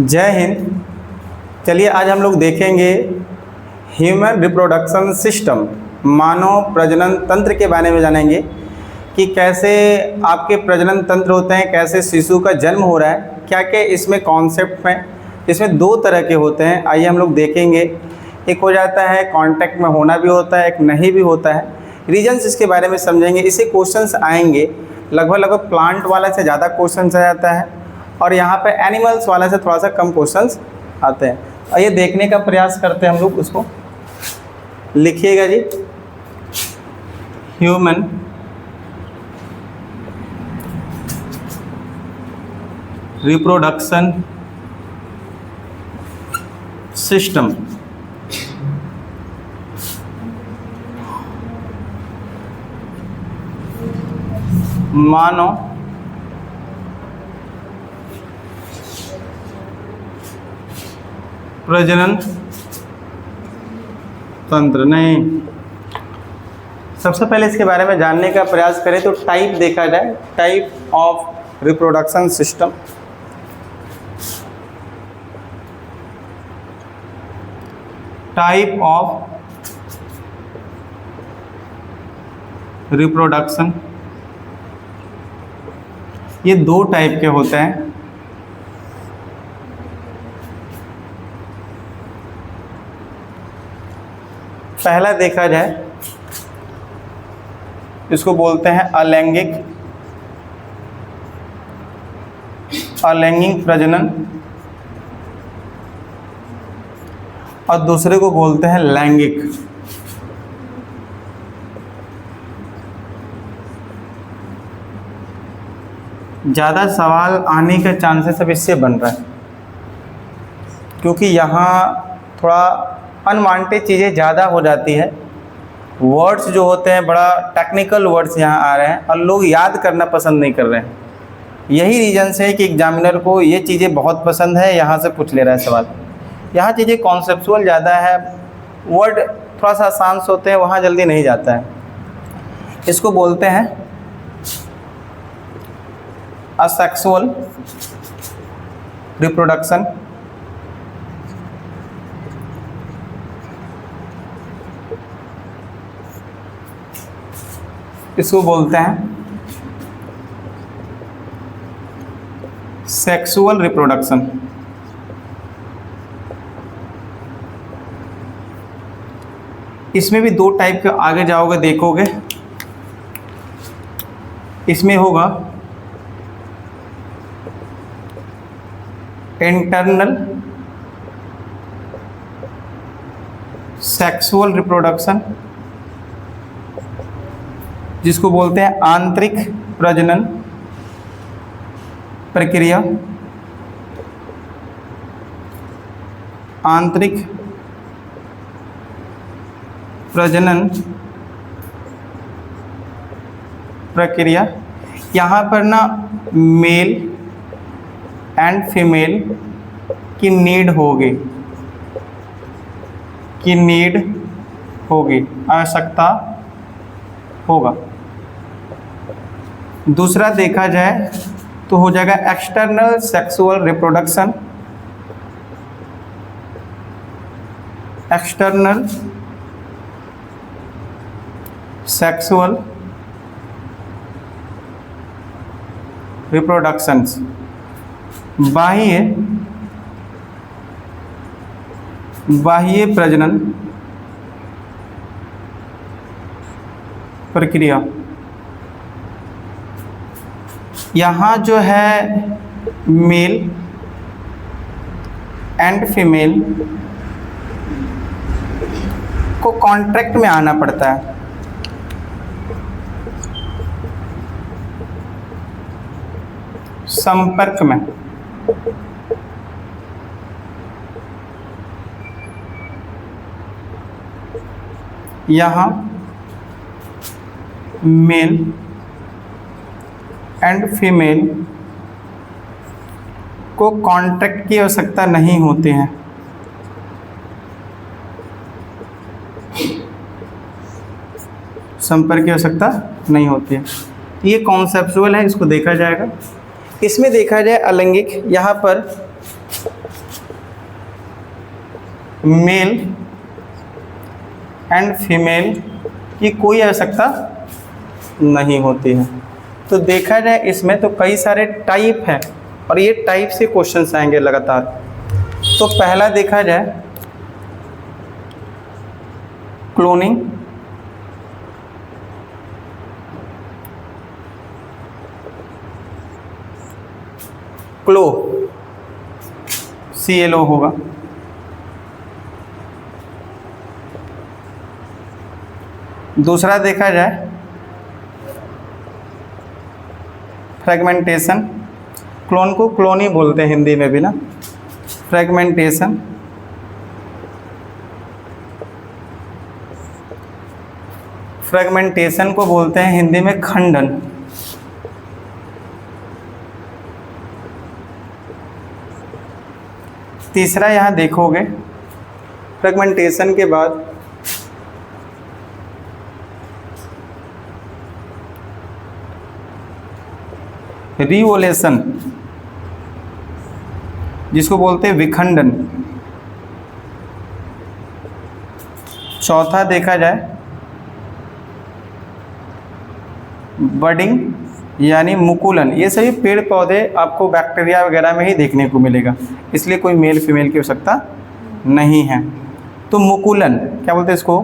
जय हिंद। चलिए आज हम लोग देखेंगे ह्यूमन रिप्रोडक्शन सिस्टम, मानव प्रजनन तंत्र के बारे में जानेंगे कि कैसे आपके प्रजनन तंत्र होते हैं, कैसे शिशु का जन्म हो रहा है, क्या क्या इसमें कॉन्सेप्ट हैं। इसमें दो तरह के होते हैं, आइए हम लोग देखेंगे। एक हो जाता है कांटेक्ट में होना भी होता है, एक नहीं भी होता है। रीजन्स इसके बारे में समझेंगे। इसे क्वेश्चंस आएंगे लगभग प्लांट वाला से ज़्यादा क्वेश्चंस आ जाता है और यहाँ पे एनिमल्स वाला से थोड़ा सा कम क्वेश्चंस आते हैं। आइए देखने का प्रयास करते हैं हम लोग। उसको लिखिएगा जी, ह्यूमन रिप्रोडक्शन सिस्टम। मानव प्रजनन तंत्र। नहीं, सबसे पहले इसके बारे में जानने का प्रयास करें तो टाइप देखा जाए, type of reproduction system. Type of reproduction, ये दो टाइप के होते हैं। पहला देखा जाए, इसको बोलते हैं अलैंगिक प्रजनन और दूसरे को बोलते हैं लैंगिक। ज़्यादा सवाल आने का चांसेस अब इससे बन रहा है क्योंकि यहाँ थोड़ा अनवांटेड चीज़ें ज़्यादा हो जाती है। वर्ड्स जो होते हैं बड़ा टेक्निकल वर्ड्स यहाँ आ रहे हैं और लोग याद करना पसंद नहीं कर रहे हैं। यही रीज़न है कि एग्जामिनर को ये चीज़ें बहुत पसंद है, यहाँ से पूछ ले रहा है सवाल। यहाँ चीज़ें कॉन्सेप्चुअल ज़्यादा है, वर्ड थोड़ा सा आसान होते हैं, वहाँ जल्दी नहीं जाता है। इसको बोलते हैं असेक्सुअल रिप्रोडक्शन। इसको बोलते हैं सेक्सुअल रिप्रोडक्शन। इसमें भी दो टाइप के, आगे जाओगे देखोगे इसमें होगा इंटरनल सेक्सुअल रिप्रोडक्शन, जिसको बोलते हैं आंतरिक प्रजनन प्रक्रिया। आंतरिक प्रजनन प्रक्रिया, यहाँ पर ना मेल एंड फीमेल की नीड होगी, आवश्यकता होगा। दूसरा देखा जाए तो हो जाएगा external sexual reproduction. External sexual reproductions, बाह्य प्रजनन प्रक्रिया। यहाँ जो है मेल एंड फीमेल को कॉन्ट्रैक्ट में आना पड़ता है। संपर्क में। यहाँ मेल एंड फीमेल को कॉन्ट्रैक्ट की आवश्यकता नहीं होती है। संपर्क की आवश्यकता नहीं होती है। ये कॉन्सेप्चुअल है, इसको देखा जाएगा। इसमें देखा जाए अलैंगिक, यहाँ पर मेल एंड फीमेल की कोई आवश्यकता नहीं होती है। तो देखा जाए इसमें तो कई सारे टाइप हैं और ये टाइप से क्वेश्चंस आएंगे लगातार। तो पहला देखा जाए क्लोनिंग, क्लो CLO होगा। दूसरा देखा जाए फ्रेगमेंटेशन, क्लोन को क्लोन ही बोलते हैं हिंदी में भी ना, फ्रेगमेंटेशन। फ्रेगमेंटेशन को बोलते हैं हिंदी में खंडन। तीसरा यहाँ देखोगे फ्रेगमेंटेशन के बाद रिवोल्यूशन, जिसको बोलते हैं विखंडन। चौथा देखा जाए बडिंग यानी मुकुलन। ये सभी पेड़ पौधे आपको बैक्टीरिया वगैरह में ही देखने को मिलेगा, इसलिए कोई मेल फीमेल की आवश्यकता नहीं है। तो मुकुलन क्या बोलते हैं इसको,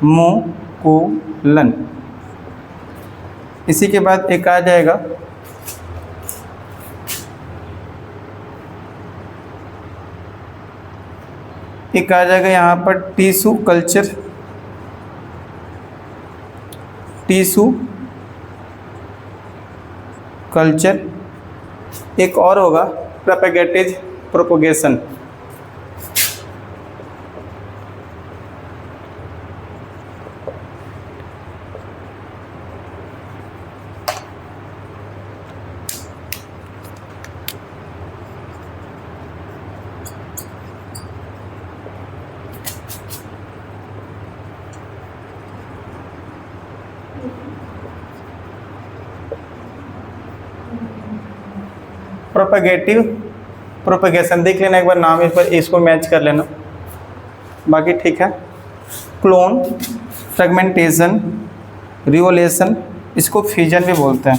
मुकुलन। इसी के बाद एक आ जाएगा यहाँ पर टिश्यू कल्चर, टिश्यू कल्चर। एक और होगा प्रोपगेशन। प्रोपगेशन देख लेना एक बार, नाम इस पर इसको मैच कर लेना, बाकी ठीक है। क्लोन, फ्रेगमेंटेशन, रिवोल्यूशन, इसको फ्यूजन भी बोलते हैं।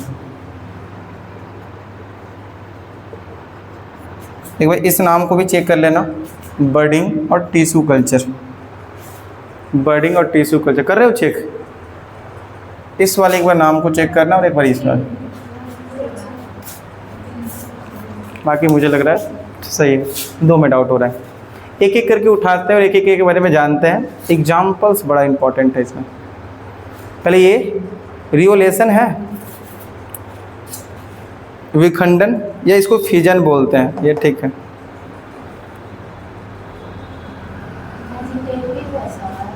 एक बार इस नाम को भी चेक कर लेना, बर्डिंग और टिश्यू कल्चर। बर्डिंग और टिश्यू कल्चर कर रहे हो चेक? इस वाले एक बार नाम को चेक करना और एक बार इस बार, बाकी मुझे लग रहा है सही है। दो में डाउट हो रहा है, एक एक करके उठाते हैं और एक एक के बारे में जानते हैं। एग्जाम्पल्स बड़ा इंपॉर्टेंट है इसमें। पहले ये रिवोल्यूशन है, विखंडन या इसको फ्यूजन बोलते हैं, ये ठीक है।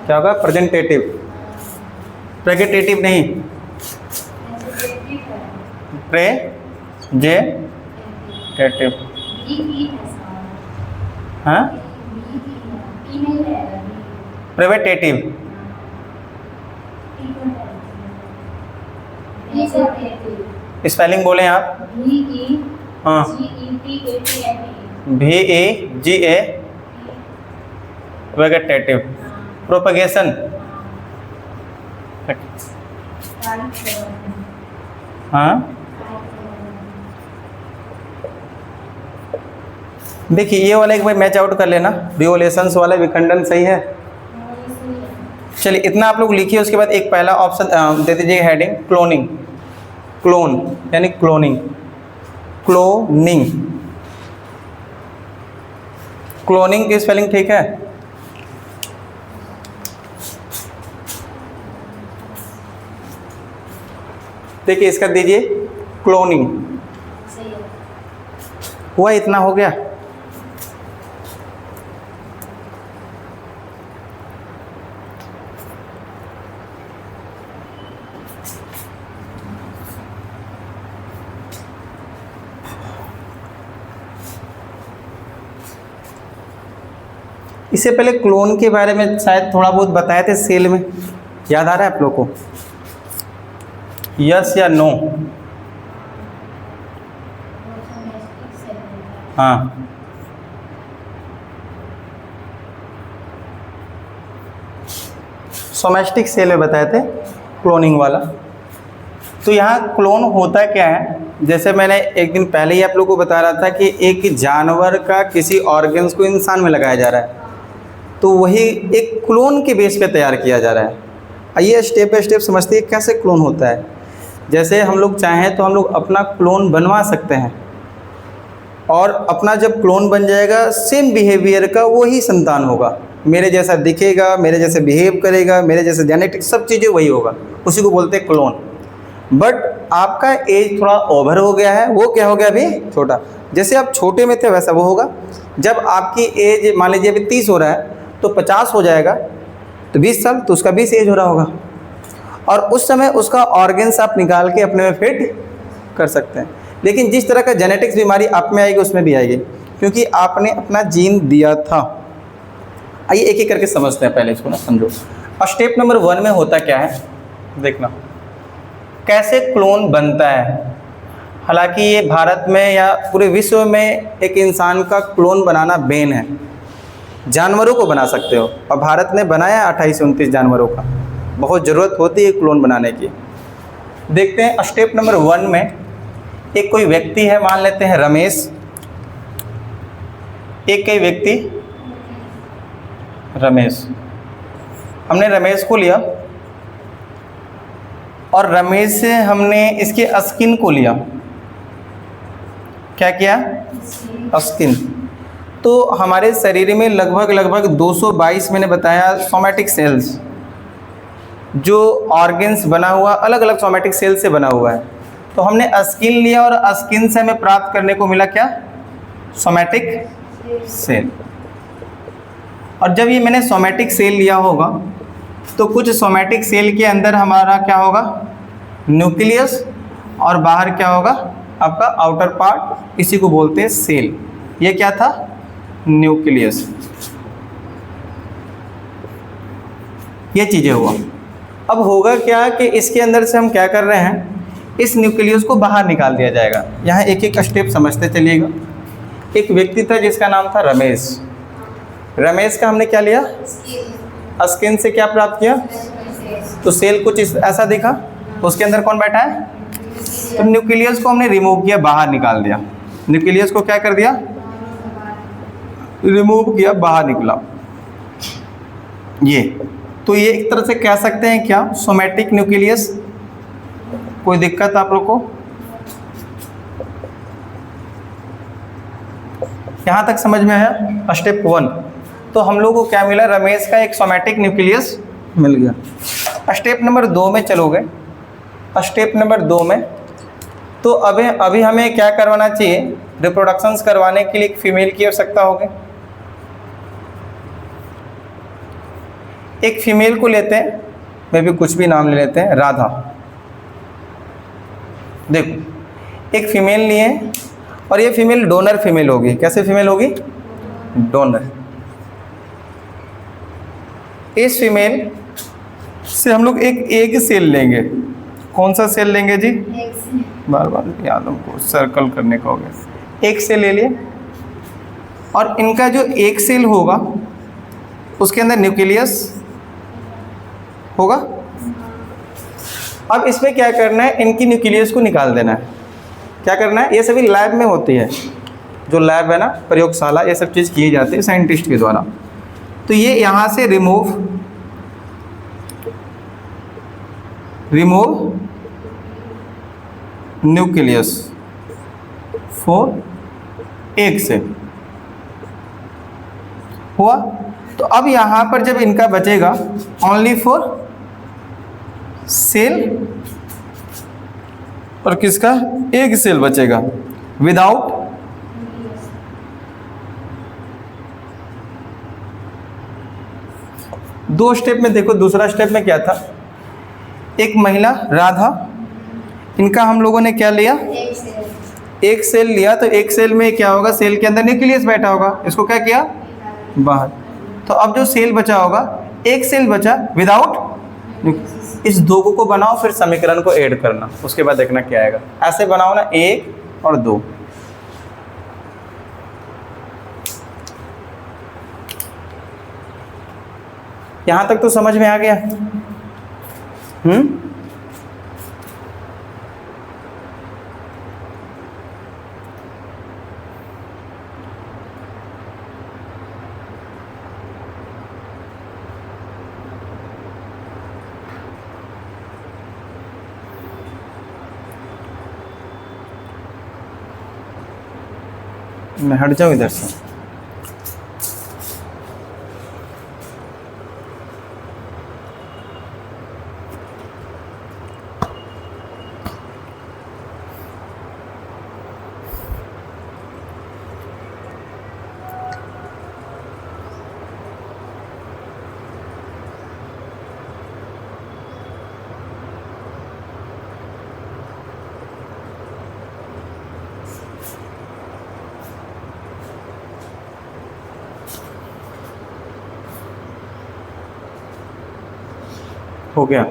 क्या होगा? प्रेजेंटेटिव, प्रेजेंटेटिव नहीं, प्रेजेंटेटिव। हाँ, प्रेजेंटेटिव, स्पेलिंग बोलें आप? हाँ, VEGA, वेगेटेटिव। प्रोपगेशन, हाँ देखिए ये वाला एक बार मैच आउट कर लेना, रिवोल्यूशंस वाला विखंडन सही है। चलिए इतना आप लोग लिखिए, उसके बाद एक पहला ऑप्शन दे दीजिए हेडिंग, क्लोनिंग। क्लोन यानी क्लोनिंग, क्लोनिंग, क्लोनिंग की स्पेलिंग ठीक है? देखिए इसका दीजिए क्लोनिंग, हुआ इतना हो गया। इससे पहले क्लोन के बारे में शायद थोड़ा बहुत बताए थे सेल में, याद आ रहा है आप लोग को? यस या नो? हाँ सोमैटिक सेल में बताए थे क्लोनिंग वाला। तो यहाँ क्लोन होता क्या है, जैसे मैंने एक दिन पहले ही आप लोगों को बता रहा था कि एक जानवर का किसी ऑर्गन्स को इंसान में लगाया जा रहा है, तो वही एक क्लोन के बेस पे तैयार किया जा रहा है। आइए स्टेप बाय स्टेप समझते हैं कैसे क्लोन होता है। जैसे हम लोग चाहें तो हम लोग अपना क्लोन बनवा सकते हैं, और अपना जब क्लोन बन जाएगा सेम बिहेवियर का वही संतान होगा, मेरे जैसा दिखेगा, मेरे जैसे बिहेव करेगा, मेरे जैसे जेनेटिक्स सब चीज़ें वही होगा, उसी को बोलते हैं क्लोन। बट आपका एज थोड़ा ओवर हो गया है, वो क्या हो गया अभी छोटा, जैसे आप छोटे में थे वैसा वो होगा। जब आपकी एज मान लीजिए अभी 30 हो रहा है तो 50 हो जाएगा, तो 20 साल तो उसका 20 एज हो रहा होगा, और उस समय उसका ऑर्गन्स आप निकाल के अपने में फिट कर सकते हैं। लेकिन जिस तरह का जेनेटिक्स बीमारी आप में आएगी उसमें भी आएगी, क्योंकि आपने अपना जीन दिया था। आइए एक एक करके समझते हैं, पहले इसको ना समझो। और स्टेप नंबर 1 में होता क्या है, देखना कैसे क्लोन बनता है। हालांकि ये भारत में या पूरे विश्व में एक इंसान का क्लोन बनाना बैन है, जानवरों को बना सकते हो, और भारत ने बनाया 28 से 29 जानवरों का। बहुत ज़रूरत होती है क्लोन बनाने की। देखते हैं स्टेप नंबर 1 में एक कोई व्यक्ति है, मान लेते हैं रमेश। एक कोई व्यक्ति रमेश, हमने रमेश को लिया और रमेश से हमने इसके स्किन को लिया। क्या किया? स्किन। तो हमारे शरीर में लगभग 222 मैंने बताया सोमैटिक सेल्स, जो ऑर्गन्स बना हुआ अलग अलग सोमैटिक सेल से बना हुआ है। तो हमने स्किन लिया और स्किन से हमें प्राप्त करने को मिला क्या? Somatic cell. और जब ये मैंने सोमैटिक सेल लिया होगा तो कुछ सोमैटिक सेल के अंदर हमारा क्या होगा? न्यूक्लियस, और बाहर क्या होगा? आपका आउटर पार्ट, इसी को बोलते हैं सेल। ये क्या था? न्यूक्लियस। ये चीज़ें हुआ। अब होगा क्या कि इसके अंदर से हम क्या कर रहे हैं, इस न्यूक्लियस को बाहर निकाल दिया जाएगा। यहाँ एक एक स्टेप समझते चलिएगा। एक व्यक्ति था जिसका नाम था रमेश। रमेश का हमने क्या लिया? स्किन से क्या प्राप्त किया? तो सेल कुछ ऐसा दिखा, उसके अंदर कौन बैठा है? तो न्यूक्लियस को हमने रिमूव किया, बाहर निकाल दिया। न्यूक्लियस को क्या कर दिया? रिमूव किया, बाहर निकला। ये तो ये एक तरह से कह सकते हैं क्या? Somatic nucleus. कोई दिक्कत आप लोग को? यहाँ तक समझ में आया? स्टेप 1 तो हम लोग को क्या मिला? रमेश का एक सोमैटिक न्यूक्लियस मिल गया। स्टेप नंबर 2 में चलोगे। स्टेप नंबर 2 में तो अभी हमें क्या करवाना चाहिए? रिप्रोडक्शंस करवाने के लिए एक फीमेल की आवश्यकता होगी। एक फीमेल को लेते हैं, मैं भी कुछ भी नाम ले लेते हैं, राधा। देखो एक फीमेल लिए, और ये फीमेल डोनर फीमेल होगी। कैसे फीमेल होगी? डोनर। इस फीमेल से हम लोग एक एग सेल लेंगे। कौन सा सेल लेंगे जी? बार बार याद हमको सर्कल करने का हो गया। एक सेल ले लिए, और इनका जो एक सेल होगा उसके अंदर न्यूक्लियस होगा। अब इसमें क्या करना है? इनकी न्यूक्लियस को निकाल देना है। क्या करना है? ये सभी लैब में होती है, जो लैब है ना, प्रयोगशाला, ये सब चीज़ की जाती है साइंटिस्ट के द्वारा। तो ये यहाँ से remove nucleus for egg cell हुआ। तो अब यहाँ पर जब इनका बचेगा ओनली फॉर सेल, और किसका? एग सेल बचेगा विदाउट दो स्टेप में। देखो दूसरा स्टेप में क्या था? एक महिला राधा, इनका हम लोगों ने क्या लिया? एक सेल लिया। तो एक सेल में क्या होगा? सेल के अंदर न्यूक्लियस बैठा होगा, इसको क्या किया? बाहर। तो अब जो सेल बचा होगा, एक सेल बचा विदाउट। इस दो को बनाओ, फिर समीकरण को ऐड करना, उसके बाद देखना क्या आएगा। ऐसे बनाओ ना, 1 और 2। यहाँ तक तो समझ में आ गया? मैं हट जाऊँ इधर से। हो गया?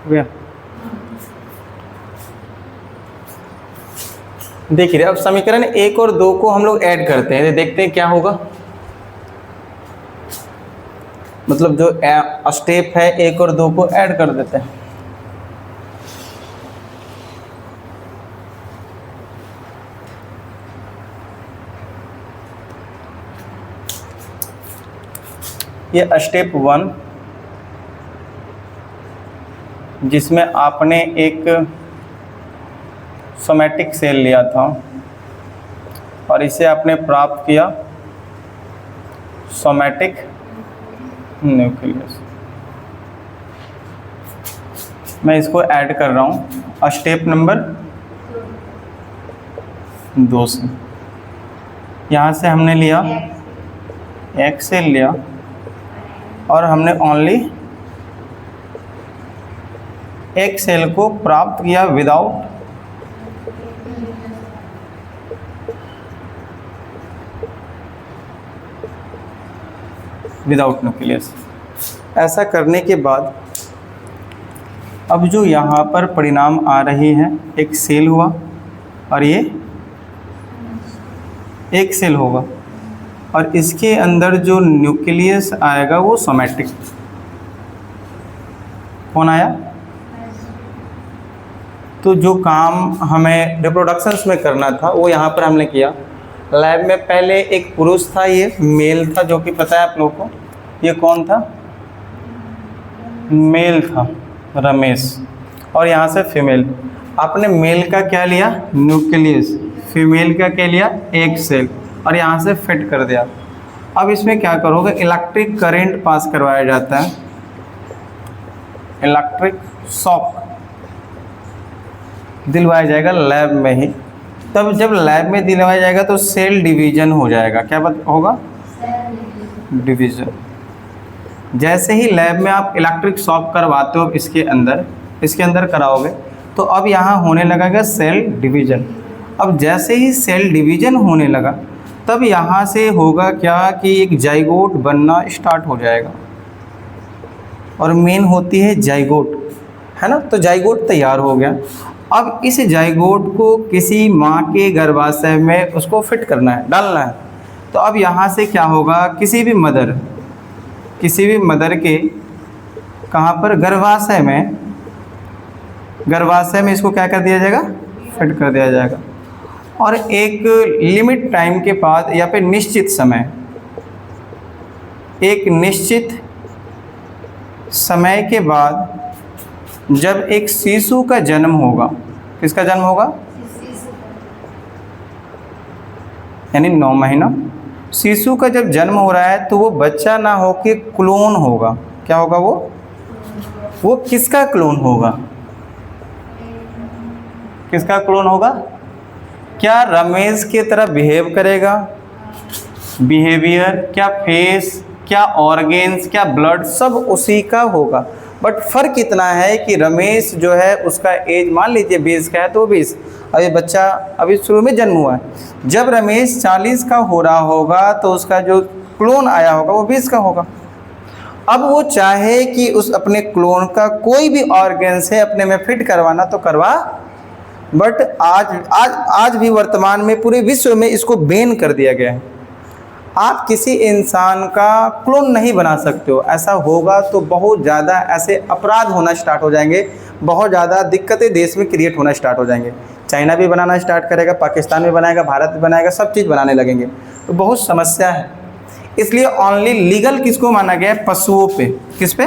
गया? देखिए अब समीकरण 1 और 2 को हम लोग ऐड करते हैं, देखते हैं क्या होगा। मतलब जो स्टेप है 1 और 2 को ऐड कर देते हैं। ये स्टेप 1 जिसमें आपने एक सोमैटिक सेल लिया था और इसे आपने प्राप्त किया सोमैटिक न्यूक्लियस। मैं इसको ऐड कर रहा हूँ स्टेप नंबर 2 से। यहाँ से हमने लिया एक सेल लिया और हमने ओनली एक सेल को प्राप्त किया विदाउट न्यूक्लियस। ऐसा करने के बाद अब जो यहाँ पर परिणाम आ रहे हैं, एक सेल हुआ और ये एक सेल होगा और इसके अंदर जो न्यूक्लियस आएगा वो सोमैटिक। कौन आया? तो जो काम हमें रिप्रोडक्शंस में करना था वो यहाँ पर हमने किया। लैब में पहले एक पुरुष था, ये मेल था, जो कि पता है आप लोगों को। ये कौन था? मेल था, रमेश। और यहाँ से फीमेल। आपने मेल का क्या लिया? न्यूक्लियस। फीमेल का क्या लिया? एक सेल। और यहाँ से फिट कर दिया। अब इसमें क्या करोगे? इलेक्ट्रिक करंट पास करवाया जाता है, इलेक्ट्रिक शॉक दिलवाया जाएगा लैब में ही। तब जब लैब में दिलवाया जाएगा तो सेल डिवीजन हो जाएगा। क्या होगा? डिवीजन। जैसे ही लैब में आप इलेक्ट्रिक शॉक करवाते हो इसके अंदर कराओगे तो अब यहाँ होने लगेगा सेल डिवीजन। अब जैसे ही सेल डिवीजन होने लगा तब यहाँ से होगा क्या कि एक जाइगोट बनना स्टार्ट हो जाएगा। और मेन होती है जाइगोट, है ना। तो जाइगोट तैयार हो गया। अब इस जाइगोट को किसी माँ के गर्भाशय में उसको फिट करना है, डालना है। तो अब यहाँ से क्या होगा? किसी भी मदर के कहाँ पर? गर्भाशय में इसको क्या कर दिया जाएगा? फिट कर दिया जाएगा। और एक लिमिट टाइम के बाद या फिर निश्चित समय के बाद जब एक शिशु का जन्म होगा, किसका जन्म होगा? यानी 9 महीना शिशु का जब जन्म हो रहा है तो वो बच्चा ना होके क्लोन होगा। क्या होगा वो किसका क्लोन होगा? किसका क्लोन होगा? क्या रमेश की तरह बिहेव करेगा? बिहेवियर, क्या फेस, क्या ऑर्गेन्स, क्या ब्लड, सब उसी का होगा। बट फर्क इतना है कि रमेश जो है उसका एज मान लीजिए 20 का है तो 20, अब ये बच्चा अभी शुरू में जन्म हुआ है। जब रमेश 40 का हो रहा होगा तो उसका जो क्लोन आया होगा वो 20 का होगा। अब वो चाहे कि उस अपने क्लोन का कोई भी ऑर्गेन्स है अपने में फिट करवाना तो करवा, बट आज भी वर्तमान में पूरे विश्व में इसको बैन कर दिया गया है। आप किसी इंसान का क्लोन नहीं बना सकते हो। ऐसा होगा तो बहुत ज़्यादा ऐसे अपराध होना स्टार्ट हो जाएंगे, बहुत ज़्यादा दिक्कतें देश में क्रिएट होना स्टार्ट हो जाएंगे। चाइना भी बनाना स्टार्ट करेगा, पाकिस्तान भी बनाएगा, भारत भी बनाएगा, सब चीज़ बनाने लगेंगे, तो बहुत समस्या है। इसलिए ओनली लीगल किसको माना गया है? पशुओं पे। किस पे?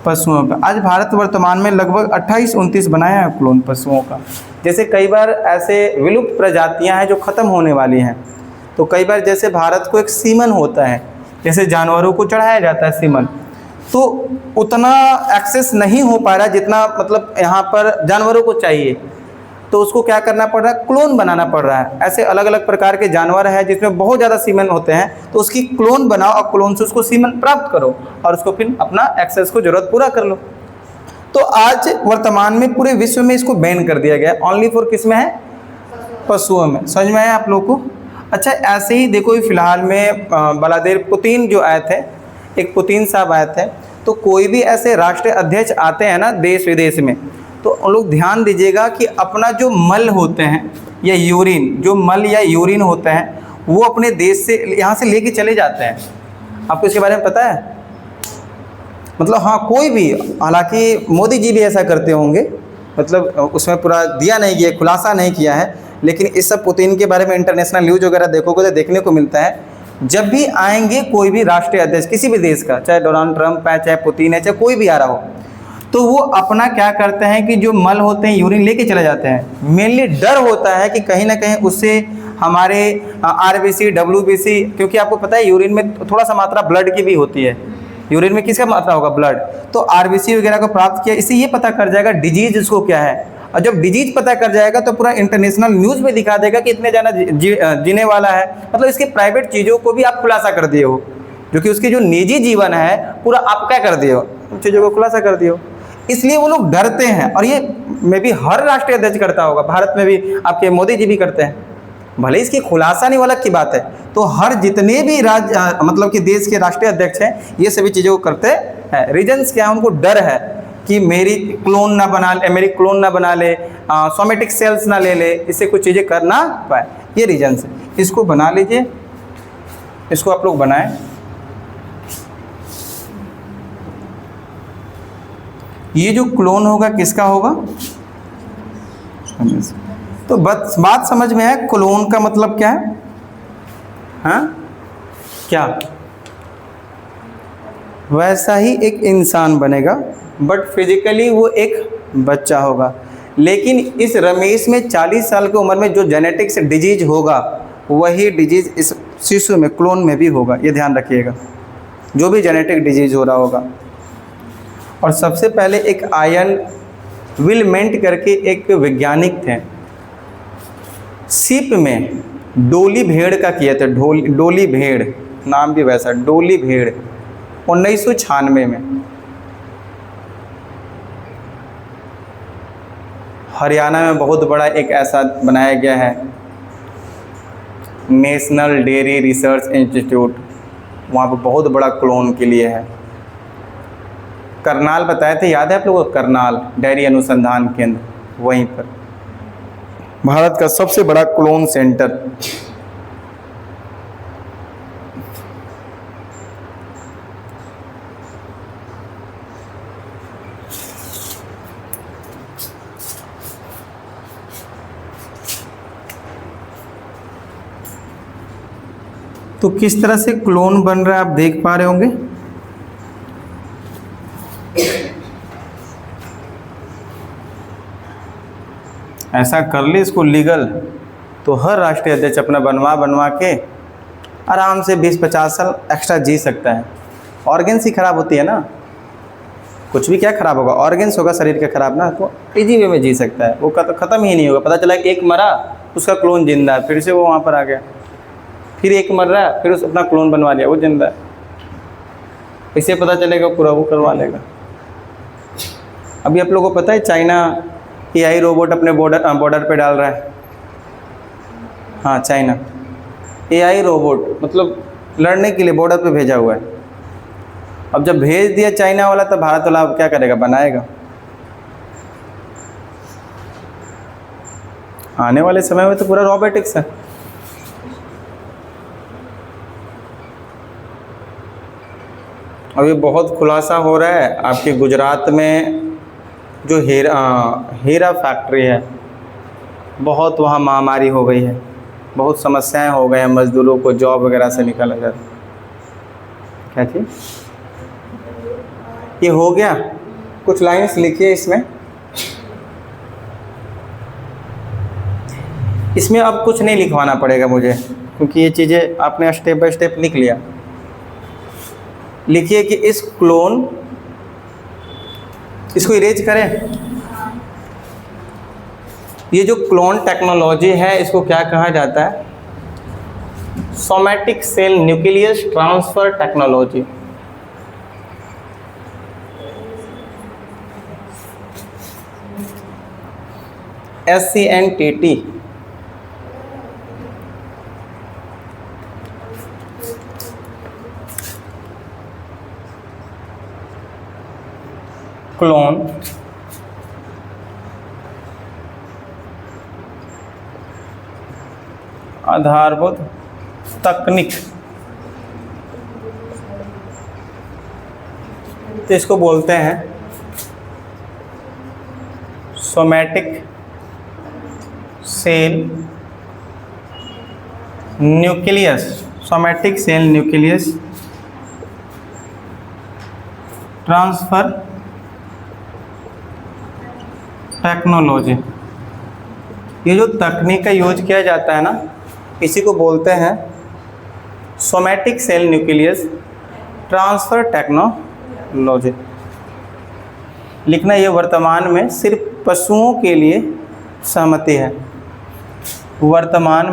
पशुओं पे। आज भारत वर्तमान में लगभग 28-29 बनाया है क्लोन पशुओं का। जैसे कई बार ऐसे विलुप्त प्रजातियां हैं जो ख़त्म होने वाली हैं, तो कई बार जैसे भारत को एक सीमन होता है, जैसे जानवरों को चढ़ाया जाता है सीमन, तो उतना एक्सेस नहीं हो पा रहा जितना मतलब यहाँ पर जानवरों को चाहिए, तो उसको क्या करना पड़ रहा है? क्लोन बनाना पड़ रहा है। ऐसे अलग अलग प्रकार के जानवर हैं जिसमें बहुत ज़्यादा सीमन होते हैं, तो उसकी क्लोन बनाओ और क्लोन से उसको सीमन प्राप्त करो और उसको फिर अपना एक्सेस को ज़रूरत पूरा कर लो। तो आज वर्तमान में पूरे विश्व में इसको बैन कर दिया गया है। ओनली फॉर किस में है? पशुओं में। समझ में आया आप लोगों को? अच्छा, ऐसे ही देखो फिलहाल में व्लादिमीर पुतिन जो आए थे, एक पुतिन साहब आए थे, तो कोई भी ऐसे राष्ट्रीय अध्यक्ष आते हैं ना देश विदेश में, तो उन लोग ध्यान दीजिएगा कि अपना जो मल होते हैं या यूरिन, जो मल या यूरिन होते हैं वो अपने देश से यहाँ से लेके चले जाते हैं। आपको इसके बारे में पता है? मतलब हाँ, कोई भी, हालांकि मोदी जी भी ऐसा करते होंगे, मतलब उसमें पूरा दिया नहीं गया, खुलासा नहीं किया है, लेकिन इस सब पुतिन के बारे में इंटरनेशनल न्यूज़ वगैरह देखोगे तो देखने को मिलता है। जब भी आएंगे कोई भी राष्ट्रीय अध्यक्ष किसी भी देश का, चाहे डोनाल्ड ट्रंप है, चाहे पुतिन है, चाहे कोई भी आ रहा हो, तो वो अपना क्या करते हैं कि जो मल होते हैं, यूरिन लेके चले जाते हैं। मेनली डर होता है कि कहीं ना कहीं उससे हमारे आरबीसी, डब्ल्यूबीसी, क्योंकि आपको पता है यूरिन में थोड़ा सा मात्रा ब्लड की भी होती है। यूरिन में किसका मात्रा होगा? ब्लड। तो आरबीसी वगैरह को प्राप्त किया, इससे ये पता कर जाएगा डिजीज उसको क्या है, और जब डिजीज पता कर जाएगा तो पूरा इंटरनेशनल न्यूज़ में दिखा देगा कि इतने ज़्यादा जीने वाला है। मतलब इसके प्राइवेट चीज़ों को भी आप खुलासा कर दिए हो, जो कि उसकी जो निजी जीवन है पूरा आप क्या कर दिए हो, उन चीज़ों को खुलासा कर दिए हो। इसलिए वो लोग डरते हैं, और ये मे भी हर राष्ट्रीय अध्यक्ष करता होगा, भारत में भी आपके मोदी जी भी करते हैं, भले इसकी खुलासा नहीं, अलग की बात है। तो हर जितने भी राज्य मतलब कि देश के राष्ट्रीय अध्यक्ष हैं ये सभी चीज़ों को करते हैं। रीजन्स क्या है? उनको डर है कि मेरी क्लोन ना बना ले, मेरी क्लोन ना बना ले, सोमेटिक सेल्स ना ले ले, इससे कुछ चीज़ें कर ना पाए, ये रीजन्स है। इसको बना लीजिए, इसको आप लोग बनाएं। ये जो क्लोन होगा किसका होगा? तो बस बात समझ में है, क्लोन का मतलब क्या है? हाँ क्या? वैसा ही एक इंसान बनेगा, बट फिजिकली वो एक बच्चा होगा। लेकिन इस रमेश में 40 साल की उम्र में जो जेनेटिक्स डिजीज होगा वही डिजीज इस शिशु में, क्लोन में भी होगा। ये ध्यान रखिएगा, जो भी जेनेटिक डिजीज हो रहा होगा। और सबसे पहले एक आयन विलमेंट करके एक वैज्ञानिक थे, सीप में डोली भेड़ का किया था। डोली भेड़, नाम भी वैसा, डोली भेड़, 1996 में हरियाणा में बहुत बड़ा एक ऐसा बनाया गया है, नेशनल डेयरी रिसर्च इंस्टीट्यूट, वहाँ पर बहुत बड़ा क्लोन के लिए है। करनाल बताए थे, याद है आप लोगों को? करनाल डेयरी अनुसंधान केंद्र, वहीं पर भारत का सबसे बड़ा क्लोन सेंटर। तो किस तरह से क्लोन बन रहा है आप देख पा रहे होंगे। ऐसा कर ले इसको लीगल, तो हर राष्ट्रीय अध्यक्ष अपना बनवा के आराम से 20-50 साल एक्स्ट्रा जी सकता है। ऑर्गेन्स ही खराब होती है ना, कुछ भी क्या खराब होगा, ऑर्गेन्स होगा शरीर का खराब ना, तो इजी वे में जी सकता है। वो ख़त्म ही नहीं होगा। पता चला एक मरा, उसका क्लोन जिंदा है, फिर से वो वहाँ पर आ गया, फिर एक मर रहा है, फिर उस अपना क्लोन बनवा लिया, वो जिंदा है। इसे पता चलेगा पूरा वो करवा लेगा। अभी आप लोगों को पता है चाइना AI रोबोट अपने बॉर्डर पे डाल रहा है। हाँ, चाइना AI रोबोट मतलब लड़ने के लिए बॉर्डर पे भेजा हुआ है। अब जब भेज दिया चाइना वाला, तो भारत वाला अब क्या करेगा, बनाएगा। आने वाले समय में तो पूरा रोबोटिक्स है। अभी बहुत खुलासा हो रहा है आपके गुजरात में, जो हीरा फैक्ट्री है, बहुत वहाँ महामारी हो गई है, बहुत समस्याएं हो गए हैं, मज़दूरों को जॉब वगैरह से निकाला जाता है। क्या चीज़ ये हो गया? कुछ लाइन्स लिखिए इसमें। इसमें अब कुछ नहीं लिखवाना पड़ेगा मुझे, क्योंकि ये चीज़ें आपने स्टेप बाय स्टेप लिख लिया। लिखिए कि इस क्लोन, इसको इरेज करें। ये जो क्लोन टेक्नोलॉजी है, इसको क्या कहा जाता है? Somatic cell nucleus transfer technology. SCNTT। Clone आधारभूत तकनीक, तो इसको बोलते हैं somatic cell nucleus, somatic cell nucleus transfer technology. ये जो तकनीक का यूज किया जाता है ना, इसी को बोलते हैं somatic cell nucleus transfer technology. लिखना, ये वर्तमान में सिर्फ पशुओं के लिए सहमति है। वर्तमान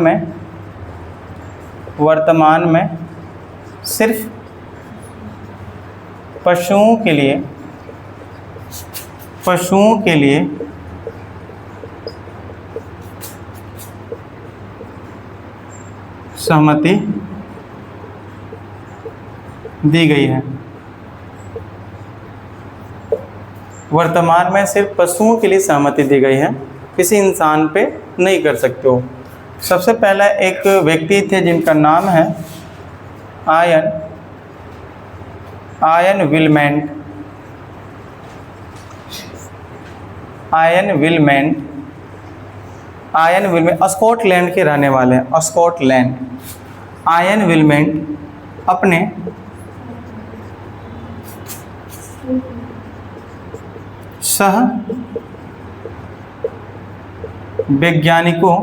में सिर्फ पशुओं के लिए सहमति दी गई है। वर्तमान में सिर्फ पशुओं के लिए सहमति दी गई है, किसी इंसान पे नहीं कर सकते हो। सबसे पहला एक व्यक्ति थे जिनका नाम है आयन विलमेंट। स्कॉटलैंड के रहने वाले हैं, स्कॉटलैंड। आयन विलमेंट अपने सह वैज्ञानिकों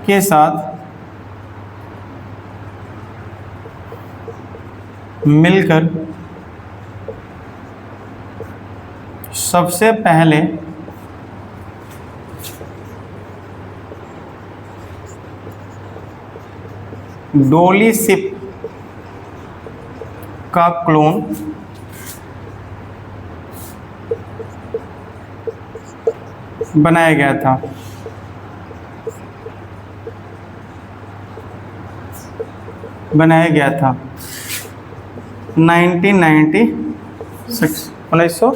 के साथ मिलकर सबसे पहले डोली शिप का क्लोन बनाया गया था। बनाया गया था 1996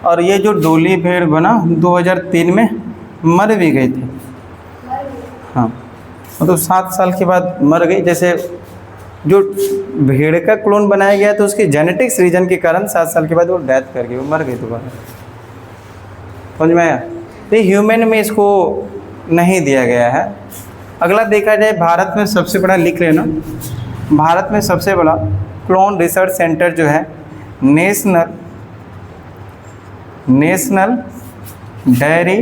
और ये जो डोली भेड़ बना 2003 में मर भी गई थी। हाँ, मतलब 7 साल के बाद मर गई। जैसे जो भेड़ का क्लोन बनाया गया तो उसकी जेनेटिक्स रीजन के कारण 7 साल के बाद वो डेथ कर गई, वो मर गई दोबारा। समझ में आया? तो ह्यूमन में इसको नहीं दिया गया है। अगला देखा जाए, भारत में सबसे बड़ा, लिख लेना, भारत में सबसे बड़ा क्लोन रिसर्च सेंटर जो है national national dairy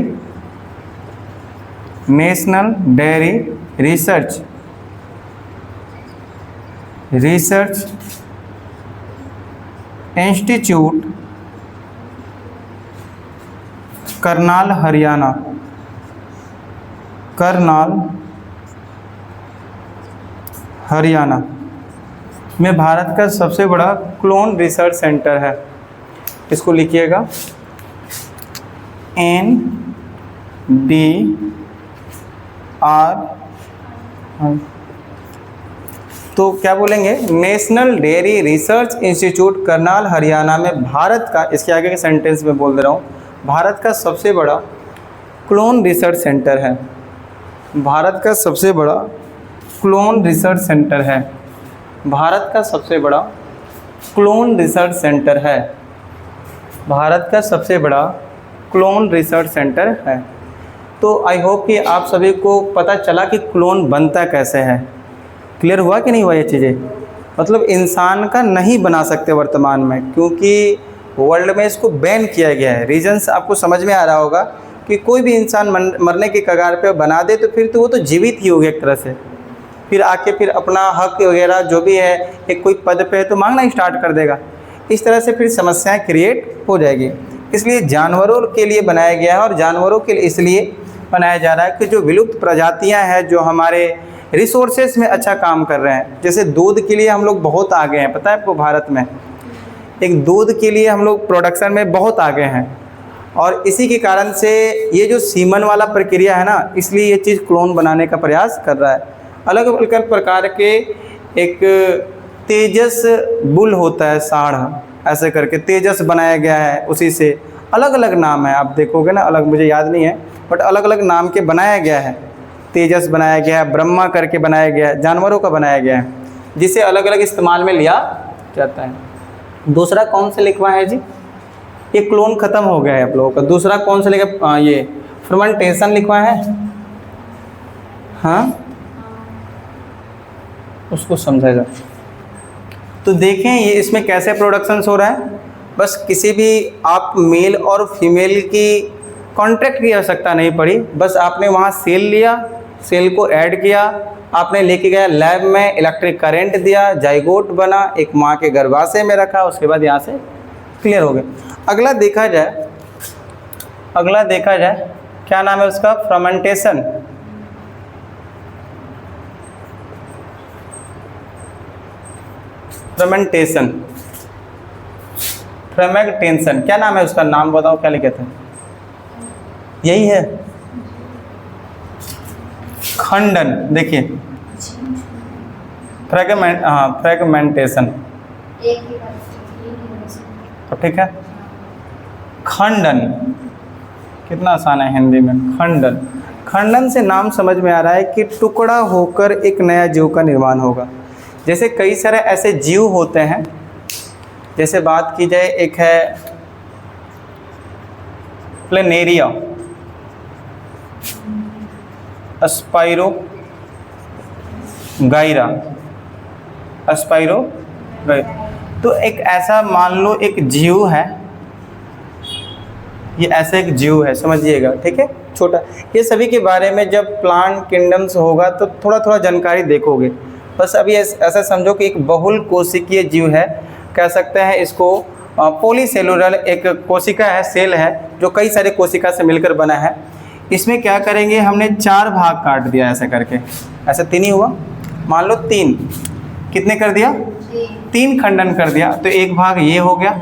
research institute Karnal Haryana में भारत का सबसे बड़ा क्लोन रिसर्च सेंटर है। इसको लिखिएगा NDR। तो क्या बोलेंगे, national dairy research institute Karnal Haryana में भारत का, इसके आगे के सेंटेंस में बोल दे रहा हूँ, भारत का सबसे बड़ा क्लोन रिसर्च सेंटर है। भारत का सबसे बड़ा क्लोन रिसर्च सेंटर है। भारत का सबसे बड़ा क्लोन रिसर्च सेंटर है। भारत का सबसे बड़ा क्लोन रिसर्च सेंटर है। तो आई होप कि आप सभी को पता चला कि क्लोन बनता कैसे है। क्लियर हुआ कि नहीं हुआ ये चीज़ें? मतलब इंसान का नहीं बना सकते वर्तमान में, क्योंकि वर्ल्ड में इसको बैन किया गया है। रीजंस आपको समझ में आ रहा होगा कि कोई भी इंसान मरने के कगार पे बना दे तो फिर तो वो तो जीवित ही हो गया एक तरह से। फिर आके फिर अपना हक वगैरह जो भी है, एक कोई पद पे है तो मांगना स्टार्ट कर देगा। इस तरह से फिर समस्याएं क्रिएट हो जाएगी। इसलिए जानवरों के लिए बनाया गया है, और जानवरों के लिए इसलिए बनाया जा रहा है कि जो विलुप्त प्रजातियां हैं, जो हमारे रिसोर्सेज में अच्छा काम कर रहे हैं। जैसे दूध के लिए हम लोग बहुत आगे हैं, पता है आपको, भारत में एक दूध के लिए हम लोग प्रोडक्शन में बहुत आगे हैं। और इसी के कारण से ये जो सीमन वाला प्रक्रिया है ना, इसलिए ये चीज़ क्लोन बनाने का प्रयास कर रहा है। अलग अलग प्रकार के एक तेजस बुल होता है, साढ़ ऐसे करके तेजस बनाया गया है। उसी से अलग अलग नाम है, आप देखोगे ना, अलग मुझे याद नहीं है, बट अलग अलग नाम के बनाया गया है। तेजस बनाया गया है, ब्रह्मा करके बनाया गया है, जानवरों का बनाया गया है, जिसे अलग अलग इस्तेमाल में लिया जाता है। दूसरा कौन से लिखवा है जी? ये क्लोन ख़त्म हो गया है आप लोगों का। दूसरा कौन सा लिखा? ये फर्मेंटेशन लिखवा है। हाँ, उसको समझाएगा। तो देखें ये इसमें कैसे प्रोडक्शन हो रहा है। बस किसी भी आप मेल और फीमेल की कॉन्ट्रैक्ट की आवश्यकता नहीं पड़ी। बस आपने वहाँ सेल लिया, सेल को ऐड किया, आपने लेके गया लैब में, इलेक्ट्रिक करंट दिया, जाइगोट बना, एक माँ के गर्भाशय में रखा, उसके बाद यहाँ से क्लियर हो गया। अगला देखा जाए क्या नाम है उसका? फर्मेंटेशन। फ्रेगमेंटेशन क्या नाम है उसका? नाम बताओ, क्या लिखे थे? यही है, खंडन। देखिए फ्रेगमेंटेशन, तो ठीक है। खंडन कितना आसान है हिंदी में। खंडन से नाम समझ में आ रहा है कि टुकड़ा होकर एक नया जीव का निर्माण होगा। जैसे कई सारे ऐसे जीव होते हैं, जैसे बात की जाए, एक है प्लेनेरिया, स्पाइरोगाइरा। तो एक ऐसा मान लो एक जीव है, ये ऐसा एक जीव है, समझिएगा, ठीक है, छोटा। ये सभी के बारे में जब प्लांट किंगडम्स होगा तो थोड़ा थोड़ा जानकारी देखोगे। बस अभी ऐसा समझो कि एक बहुल कोशिकीय जीव है, कह सकते हैं इसको। पॉलीसेलुलर एक कोशिका है, सेल है, जो कई सारे कोशिका से मिलकर बना है। इसमें क्या करेंगे, हमने 4 भाग काट दिया ऐसे करके, ऐसे 3 ही हुआ, मान लो 3, कितने कर दिया? 3 खंडन कर दिया। तो एक भाग ये हो गया,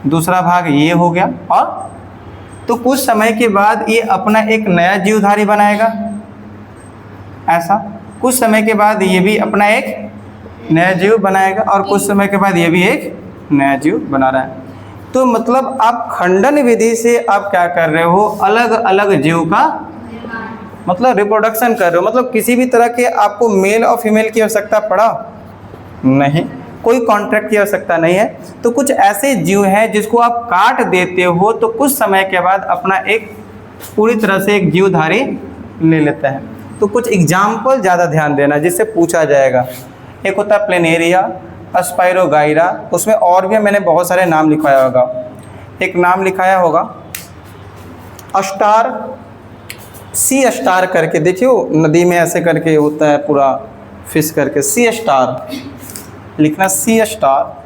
दूसरा भाग ये हो गया, और तो कुछ समय के बाद ये अपना एक नया जीवधारी बनाएगा, ऐसा। कुछ समय के बाद ये भी अपना एक नया जीव बनाएगा, और कुछ समय के बाद ये भी एक नया जीव बना रहा है। तो मतलब आप खंडन विधि से आप क्या कर रहे हो, अलग अलग जीव का मतलब रिप्रोडक्शन कर रहे हो। मतलब किसी भी तरह के आपको मेल और फीमेल की आवश्यकता पड़ा नहीं, कोई कॉन्ट्रैक्ट की आवश्यकता नहीं है। तो कुछ ऐसे जीव हैं जिसको आप काट देते हो, तो कुछ समय के बाद अपना एक पूरी तरह से एक जीवधारी ले लेता है। तो कुछ एग्जाम्पल ज़्यादा ध्यान देना जिससे पूछा जाएगा। एक होता है प्लेनेरिया, स्पाइरोगाइरा, उसमें और भी मैंने बहुत सारे नाम लिखवाया होगा। एक नाम लिखाया होगा स्टार, सी स्टार करके, देखियो नदी में ऐसे करके होता है पूरा फिश करके, सी स्टार लिखना, सी स्टार,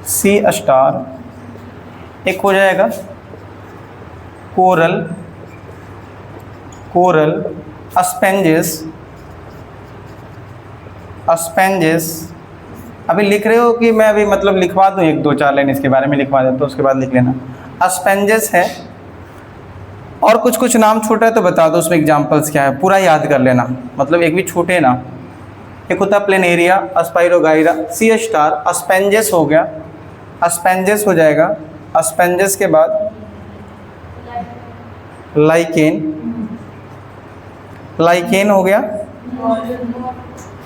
सी स्टार। एक हो जाएगा कोरल, कोरल स्पेंजेस, स्पेंजेस। अभी लिख रहे हो कि मैं अभी मतलब लिखवा दूँ, 1-2-4 लाइन इसके बारे में लिखवा देता, तो उसके बाद लिख लेना। स्पेंजेस है, और कुछ कुछ नाम छोटा है तो बता दो उसमें एग्जांपल्स क्या है, पूरा याद कर लेना, मतलब एक भी छूटे ना। एक होता है प्लेनेरिया, स्पाइरोगाइरा, सी स्टार, स्पेंजेस हो गया, स्पेंजेस हो जाएगा। स्पेंजेस के बाद लाइकेन, लाइकेन हो गया,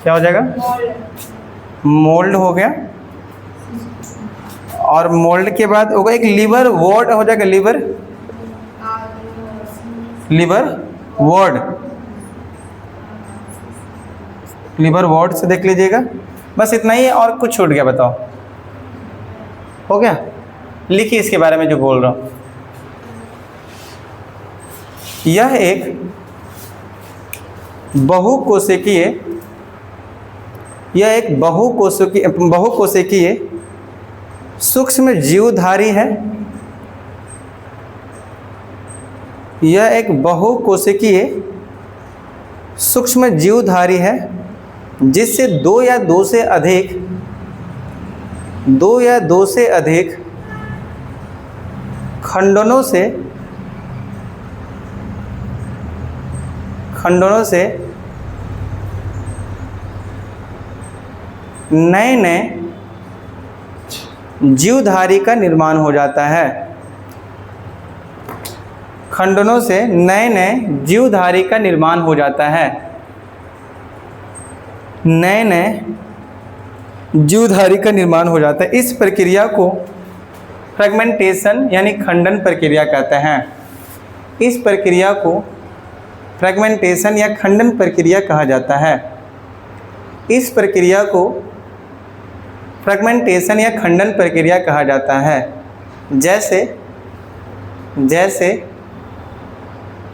क्या हो जाएगा, मोल्ड हो गया, और मोल्ड के बाद होगा एक लिवर वॉर्ड हो जाएगा, liver, liver ward, liver ward से देख लीजिएगा। बस इतना ही है, और कुछ छूट गया बताओ, हो गया? लिखिए इसके बारे में जो बोल रहा हूँ। यह एक बहुकोशिकीय, यह एक बहुकोशिकीय सूक्ष्म जीवधारी है। यह एक बहुकोशिकीय सूक्ष्म जीवधारी है जिससे दो या दो से अधिक खंडनों से नए नए जीवधारी का निर्माण हो जाता है। खंडनों से नए नए जीवधारी का निर्माण हो जाता है। नए नए जीवधारी का निर्माण हो जाता है। इस प्रक्रिया को फ्रेगमेंटेशन यानी खंडन प्रक्रिया कहते हैं। इस प्रक्रिया को फ्रेगमेंटेशन या खंडन प्रक्रिया कहा जाता है। इस प्रक्रिया को फ्रेगमेंटेशन या खंडन प्रक्रिया कहा जाता है। जैसे जैसे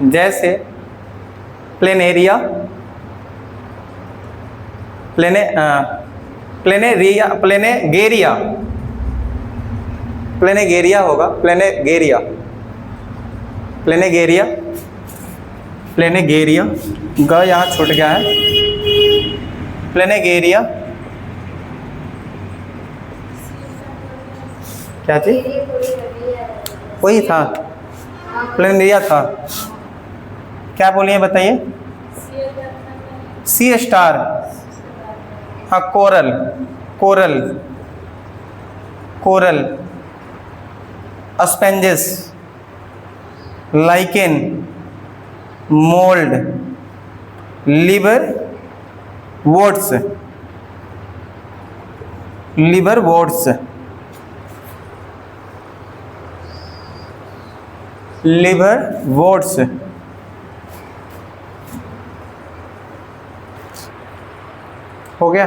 जैसे प्लेनेरिया, प्लेनेगेरिया होगा, प्लेनेगेरिया ग यहाँ छूट गया है। प्लेनेगेरिया क्या चीज, वही था, प्लेनेरिया था। क्या बोलिए बताइए? सी स्टार, हाँ, coral, coral, coral, sponges, lichen, mould, liverworts, liverworts, liverworts. हो गया।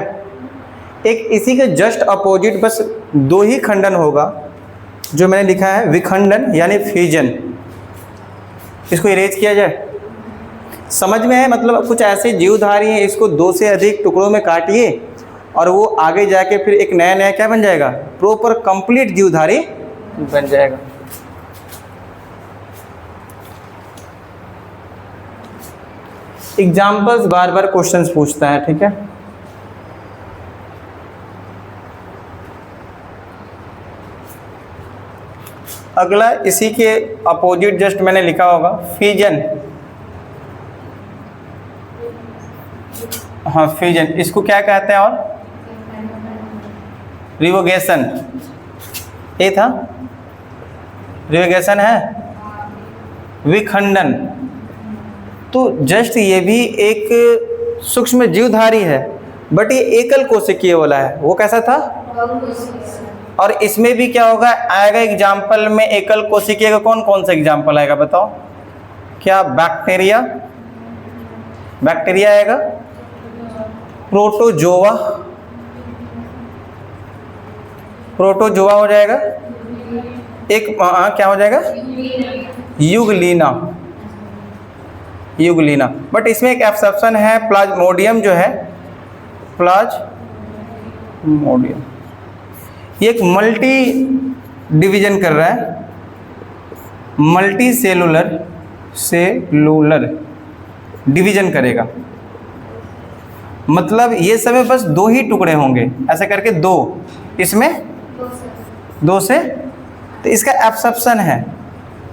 एक इसी के जस्ट अपोजिट बस दो ही खंडन होगा जो मैंने लिखा है, विखंडन यानी फ्यूजन। इसको इरेज किया जाए, समझ में है? मतलब कुछ ऐसे जीवधारी हैं, इसको दो से अधिक टुकड़ों में काटिए और वो आगे जाके फिर एक नया नया क्या बन जाएगा, प्रॉपर कंप्लीट जीवधारी बन जाएगा। एग्जाम्पल्स बार बार क्वेश्चंस पूछता है, ठीक है। अगला इसी के अपोजिट जस्ट मैंने लिखा होगा फ्यूजन। हाँ, फ्यूजन, इसको क्या कहते हैं? और रिवोगेशन, ये था रिवोगेशन है, विखंडन। तो जस्ट ये भी एक सूक्ष्म जीवधारी है, बट ये एकल कोशिकीय वाला है। वो कैसा था? और इसमें भी क्या होगा, आएगा एग्जाम्पल में एकल कोशिकीय का कौन कौन सा एग्जाम्पल आएगा बताओ? क्या? बैक्टीरिया, बैक्टीरिया आएगा, प्रोटोजोआ, प्रोटोजोआ हो जाएगा, एक क्या हो जाएगा, युगलीना, युगलीना। बट इसमें एक एक्सेप्शन है, प्लाज्मोडियम जो है, प्लाज्मोडियम ये एक मल्टी डिवीजन कर रहा है, मल्टी सेलुलर डिवीजन करेगा। मतलब ये सब में बस 2 ही टुकड़े होंगे, ऐसे करके 2, इसमें 2 से, तो इसका एक्सेप्शन है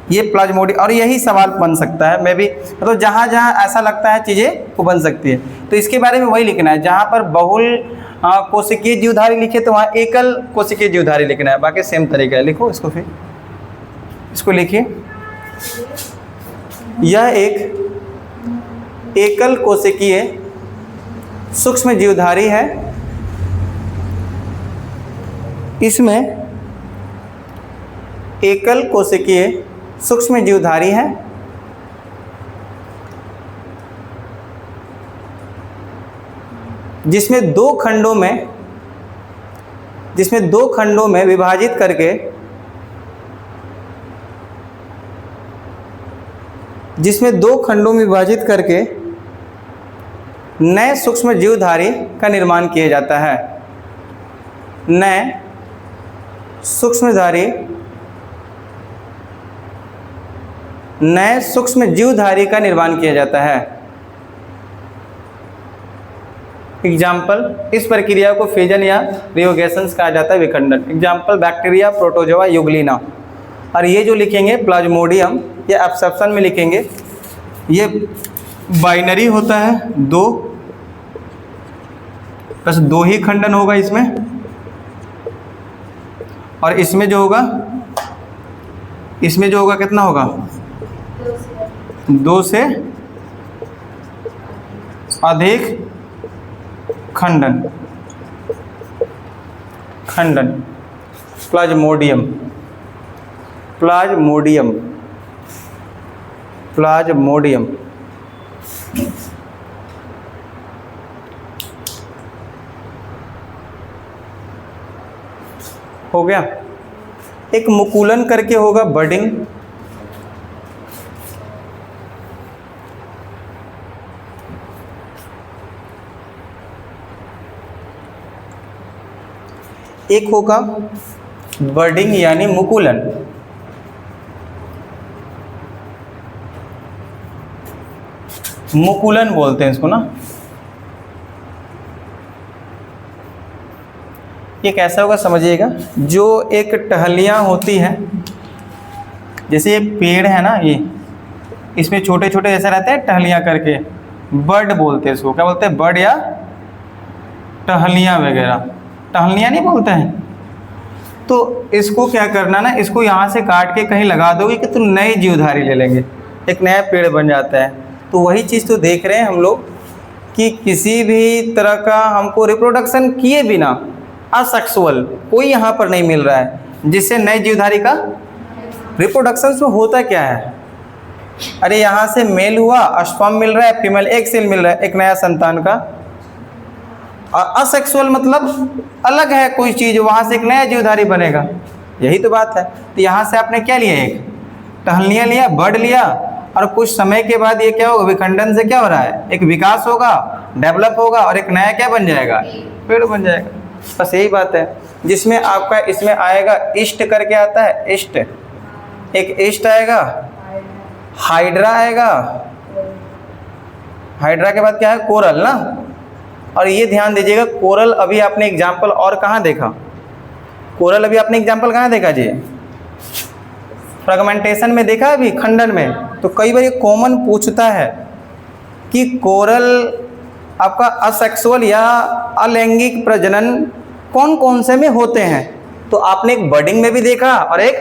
ये प्लाज्मोडियम। और यही सवाल बन सकता है, मैं भी मतलब जहाँ जहाँ ऐसा लगता है चीज़ें वो बन सकती है, तो इसके बारे में वही लिखना है। जहाँ पर बहुल कोशिकीय जीवधारी लिखे तो वहाँ एकल कोशिकीय जीवधारी लिखना है, बाकी सेम तरीका है। लिखो इसको, फिर इसको लिखिए। यह एक एकल कोशिकीय सूक्ष्म जीवधारी है, इसमें एकल कोशिकीय सूक्ष्म जीवधारी है, जिसमें 2 खंडों में विभाजित करके, नए सूक्ष्म जीवधारी का निर्माण किया जाता है। नए सूक्ष्म जीवधारी का निर्माण किया जाता है। एग्जाम्पल, इस प्रक्रिया को फिजन या रियोगेशंस कहा जाता है, विखंडन। Example, bacteria, protozoa, euglena. और ये जो लिखेंगे प्लाज्मोडियम, ये एक्सेप्शन में लिखेंगे, ये बाइनरी होता है, 2 बस 2 ही खंडन होगा इसमें, और इसमें जो होगा कितना होगा, 2 से अधिक खंडन। प्लाज्मोडियम हो गया। एक मुकुलन करके होगा, बडिंग। एक होगा बडिंग यानी मुकुलन। मुकुलन बोलते हैं इसको ना। ये कैसा होगा समझिएगा, जो एक टहलियाँ होती हैं, जैसे ये पेड़ है ना, ये इसमें छोटे छोटे ऐसे रहते हैं टहलियाँ करके, बड बोलते हैं इसको। क्या बोलते हैं, बड या टहलियाँ वगैरह, टहलियाँ नहीं बोलते हैं। तो इसको क्या करना ना, इसको यहाँ से काट के कहीं लगा दोगे कि तुम नई जीवधारी ले लेंगे, एक नया पेड़ बन जाता है। तो वही चीज़ तो देख रहे हैं हम लोग कि किसी भी तरह का हमको रिप्रोडक्शन किए बिना असेक्सुअल कोई यहाँ पर नहीं मिल रहा है, जिससे नए जीवधारी का रिप्रोडक्शन में होता क्या है, अरे यहाँ से मेल हुआ, स्पर्म मिल रहा है, फीमेल एक सेल मिल रहा है, एक नया संतान का। असेक्सुअल मतलब अलग है कोई चीज़, वहाँ से एक नया जीवधारी बनेगा, यही तो बात है। तो यहाँ से आपने क्या लिया, एक टहलियाँ लिया, बड लिया, और कुछ समय के बाद ये क्या होगा, विखंडन से क्या हो रहा है, एक विकास होगा, डेवलप होगा, और एक नया क्या बन जाएगा, पेड़ बन जाएगा। बस यही बात है। जिसमें आपका इसमें आएगा ईस्ट करके आता है, ईस्ट, एक ईस्ट आएगा, हाइड्रा आएगा, हाइड्रा के बाद क्या है, कोरल ना। और ये ध्यान दीजिएगा, कोरल अभी आपने एग्जाम्पल और कहाँ देखा, कोरल अभी आपने एग्जाम्पल कहाँ देखा जी, फ्रेगमेंटेशन में देखा अभी, खंडन में। तो कई बार ये कॉमन पूछता है कि कोरल आपका असेक्सुअल या अलैंगिक प्रजनन कौन कौन से में होते हैं। तो आपने एक बडिंग में भी देखा और एक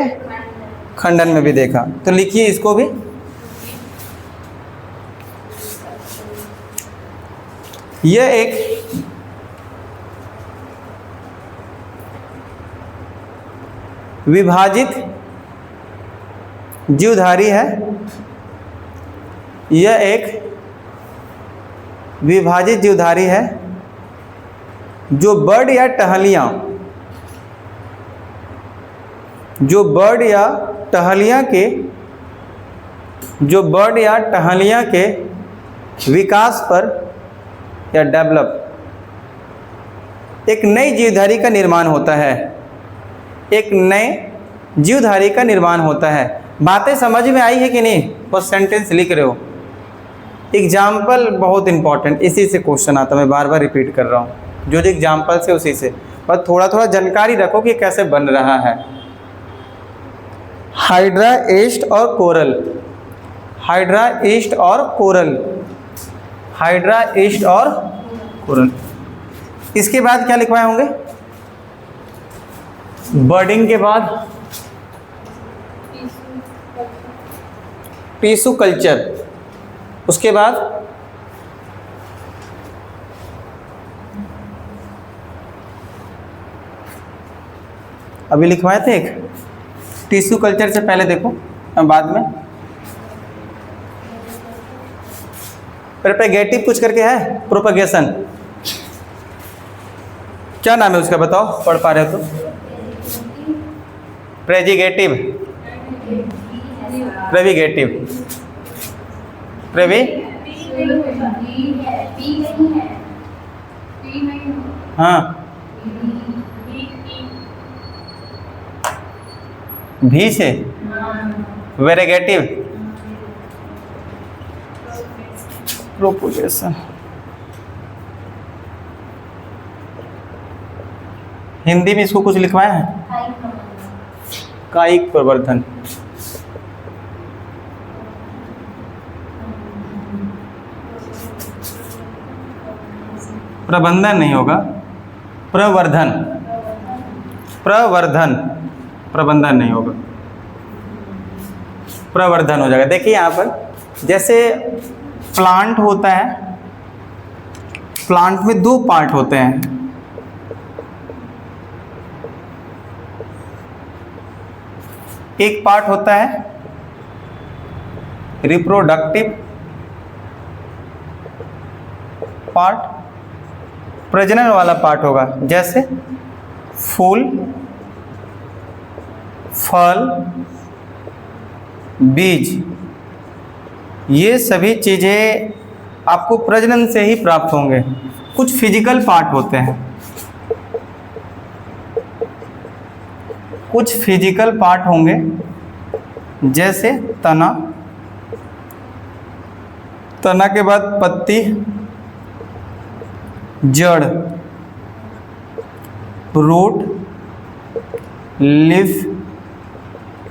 खंडन में भी देखा। तो लिखिए इसको भी, यह एक विभाजित जीवधारी है, यह एक विभाजित जीवधारी है जो बड या टहलियाँ जो बर्ड या टहलियाँ के विकास पर या डेवलप एक नई जीवधारी का निर्माण होता है। एक नए जीवधारी का निर्माण होता है। बातें समझ में आई है कि नहीं? बस सेंटेंस लिख रहे हो। एग्जाम्पल बहुत इंपॉर्टेंट, इसी से क्वेश्चन आता है, मैं बार बार रिपीट कर रहा हूँ। जो एग्जाम्पल से उसी से, बस थोड़ा थोड़ा जानकारी रखो कि कैसे बन रहा है। हाइड्रा एस्ट और कोरल, हाइड्रा एस्ट और कोरल, हाइड्रा एस्ट और कोरल। इसके बाद क्या लिखवाए होंगे? बर्डिंग के बाद टिश्यू कल्चर, उसके बाद अभी लिखवाए थे एक टिश्यू कल्चर से पहले, देखो बाद में प्रोपेगेटिव कुछ करके है, प्रोपेगेशन, क्या नाम है उसका बताओ, पढ़ पा रहे हो तो? प्रेजिगेटिव, प्रेविगेटिव, प्रेवी, हाँ, भी से वेरीगेटिव, प्रोपोगेशन, हिंदी में इसको कुछ लिखवाया है? कायिक प्रवर्धन, प्रबंधन नहीं होगा, प्रवर्धन, प्रवर्धन, प्रबंधन नहीं होगा, प्रवर्धन हो जाएगा। देखिए यहाँ पर जैसे प्लांट होता है, प्लांट में दो पार्ट होते हैं, एक पार्ट होता है रिप्रोडक्टिव पार्ट, प्रजनन वाला पार्ट होगा, जैसे फूल, फल, बीज, ये सभी चीज़ें आपको प्रजनन से ही प्राप्त होंगे। कुछ फिजिकल पार्ट होते हैं, कुछ फिजिकल पार्ट होंगे, जैसे तना, तना के बाद पत्ती, जड़, रूट, लीफ,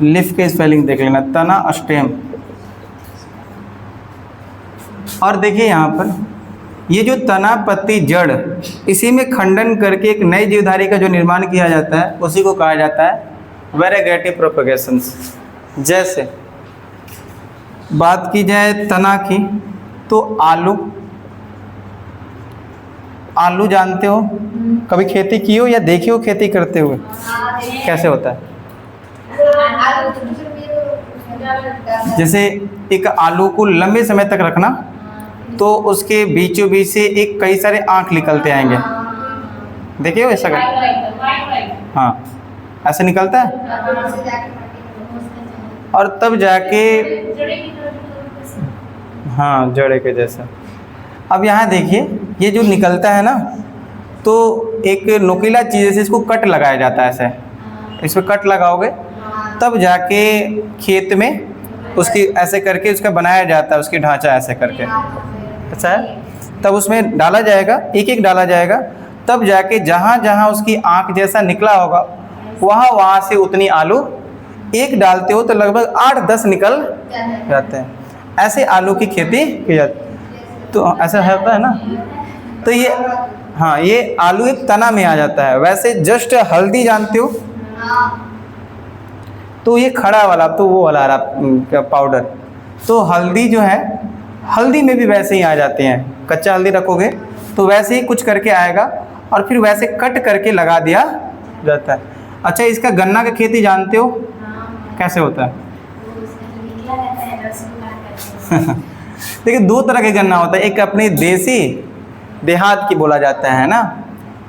लीफ के स्पेलिंग देख लेना, तना, स्टेम। और देखिए यहाँ पर ये जो तना, पत्ती, जड़, इसी में खंडन करके एक नई जीवधारी का जो निर्माण किया जाता है, उसी को कहा जाता है वेरीगेटिव प्रोपेगेशंस। जैसे बात की जाए तना की, तो आलू, आलू जानते हो, कभी खेती की हो या देखी हो खेती करते हुए, कैसे होता है? जैसे एक आलू को लंबे समय तक रखना, तो उसके बीचों बीच से एक कई सारे आँख निकलते आएंगे, देखिए हो ऐसा कर, हाँ ऐसे निकलता है, और तब जाके, हाँ जड़े के जैसा। अब यहाँ देखिए ये जो निकलता है ना, तो एक नुकीला चीज़ से इसको कट लगाया जाता है, ऐसे इस पर कट लगाओगे तब जाके खेत में उसकी ऐसे करके उसका बनाया जाता है, उसकी ढांचा ऐसे करके, अच्छा है, तब उसमें डाला जाएगा, एक एक डाला जाएगा, तब जाके जहाँ जहाँ उसकी आँख जैसा निकला होगा वहाँ से उतनी आलू, एक डालते हो तो लगभग 8-10 निकल जाते हैं। ऐसे आलू की खेती की जाती है, तो ऐसा होता है ना। तो ये, हाँ ये आलू एक तना में आ जाता है। वैसे जस्ट हल्दी जानते हो, तो ये खड़ा वाला, तो वो वाला पाउडर, तो हल्दी जो है, हल्दी में भी वैसे ही आ जाते हैं। कच्चा हल्दी रखोगे तो वैसे ही कुछ करके आएगा, और फिर वैसे कट करके लगा दिया जाता है। अच्छा, इसका गन्ना का खेती जानते हो कैसे होता है? देखिए दो तरह के गन्ना होता है, एक अपनी देसी देहात की बोला जाता है ना,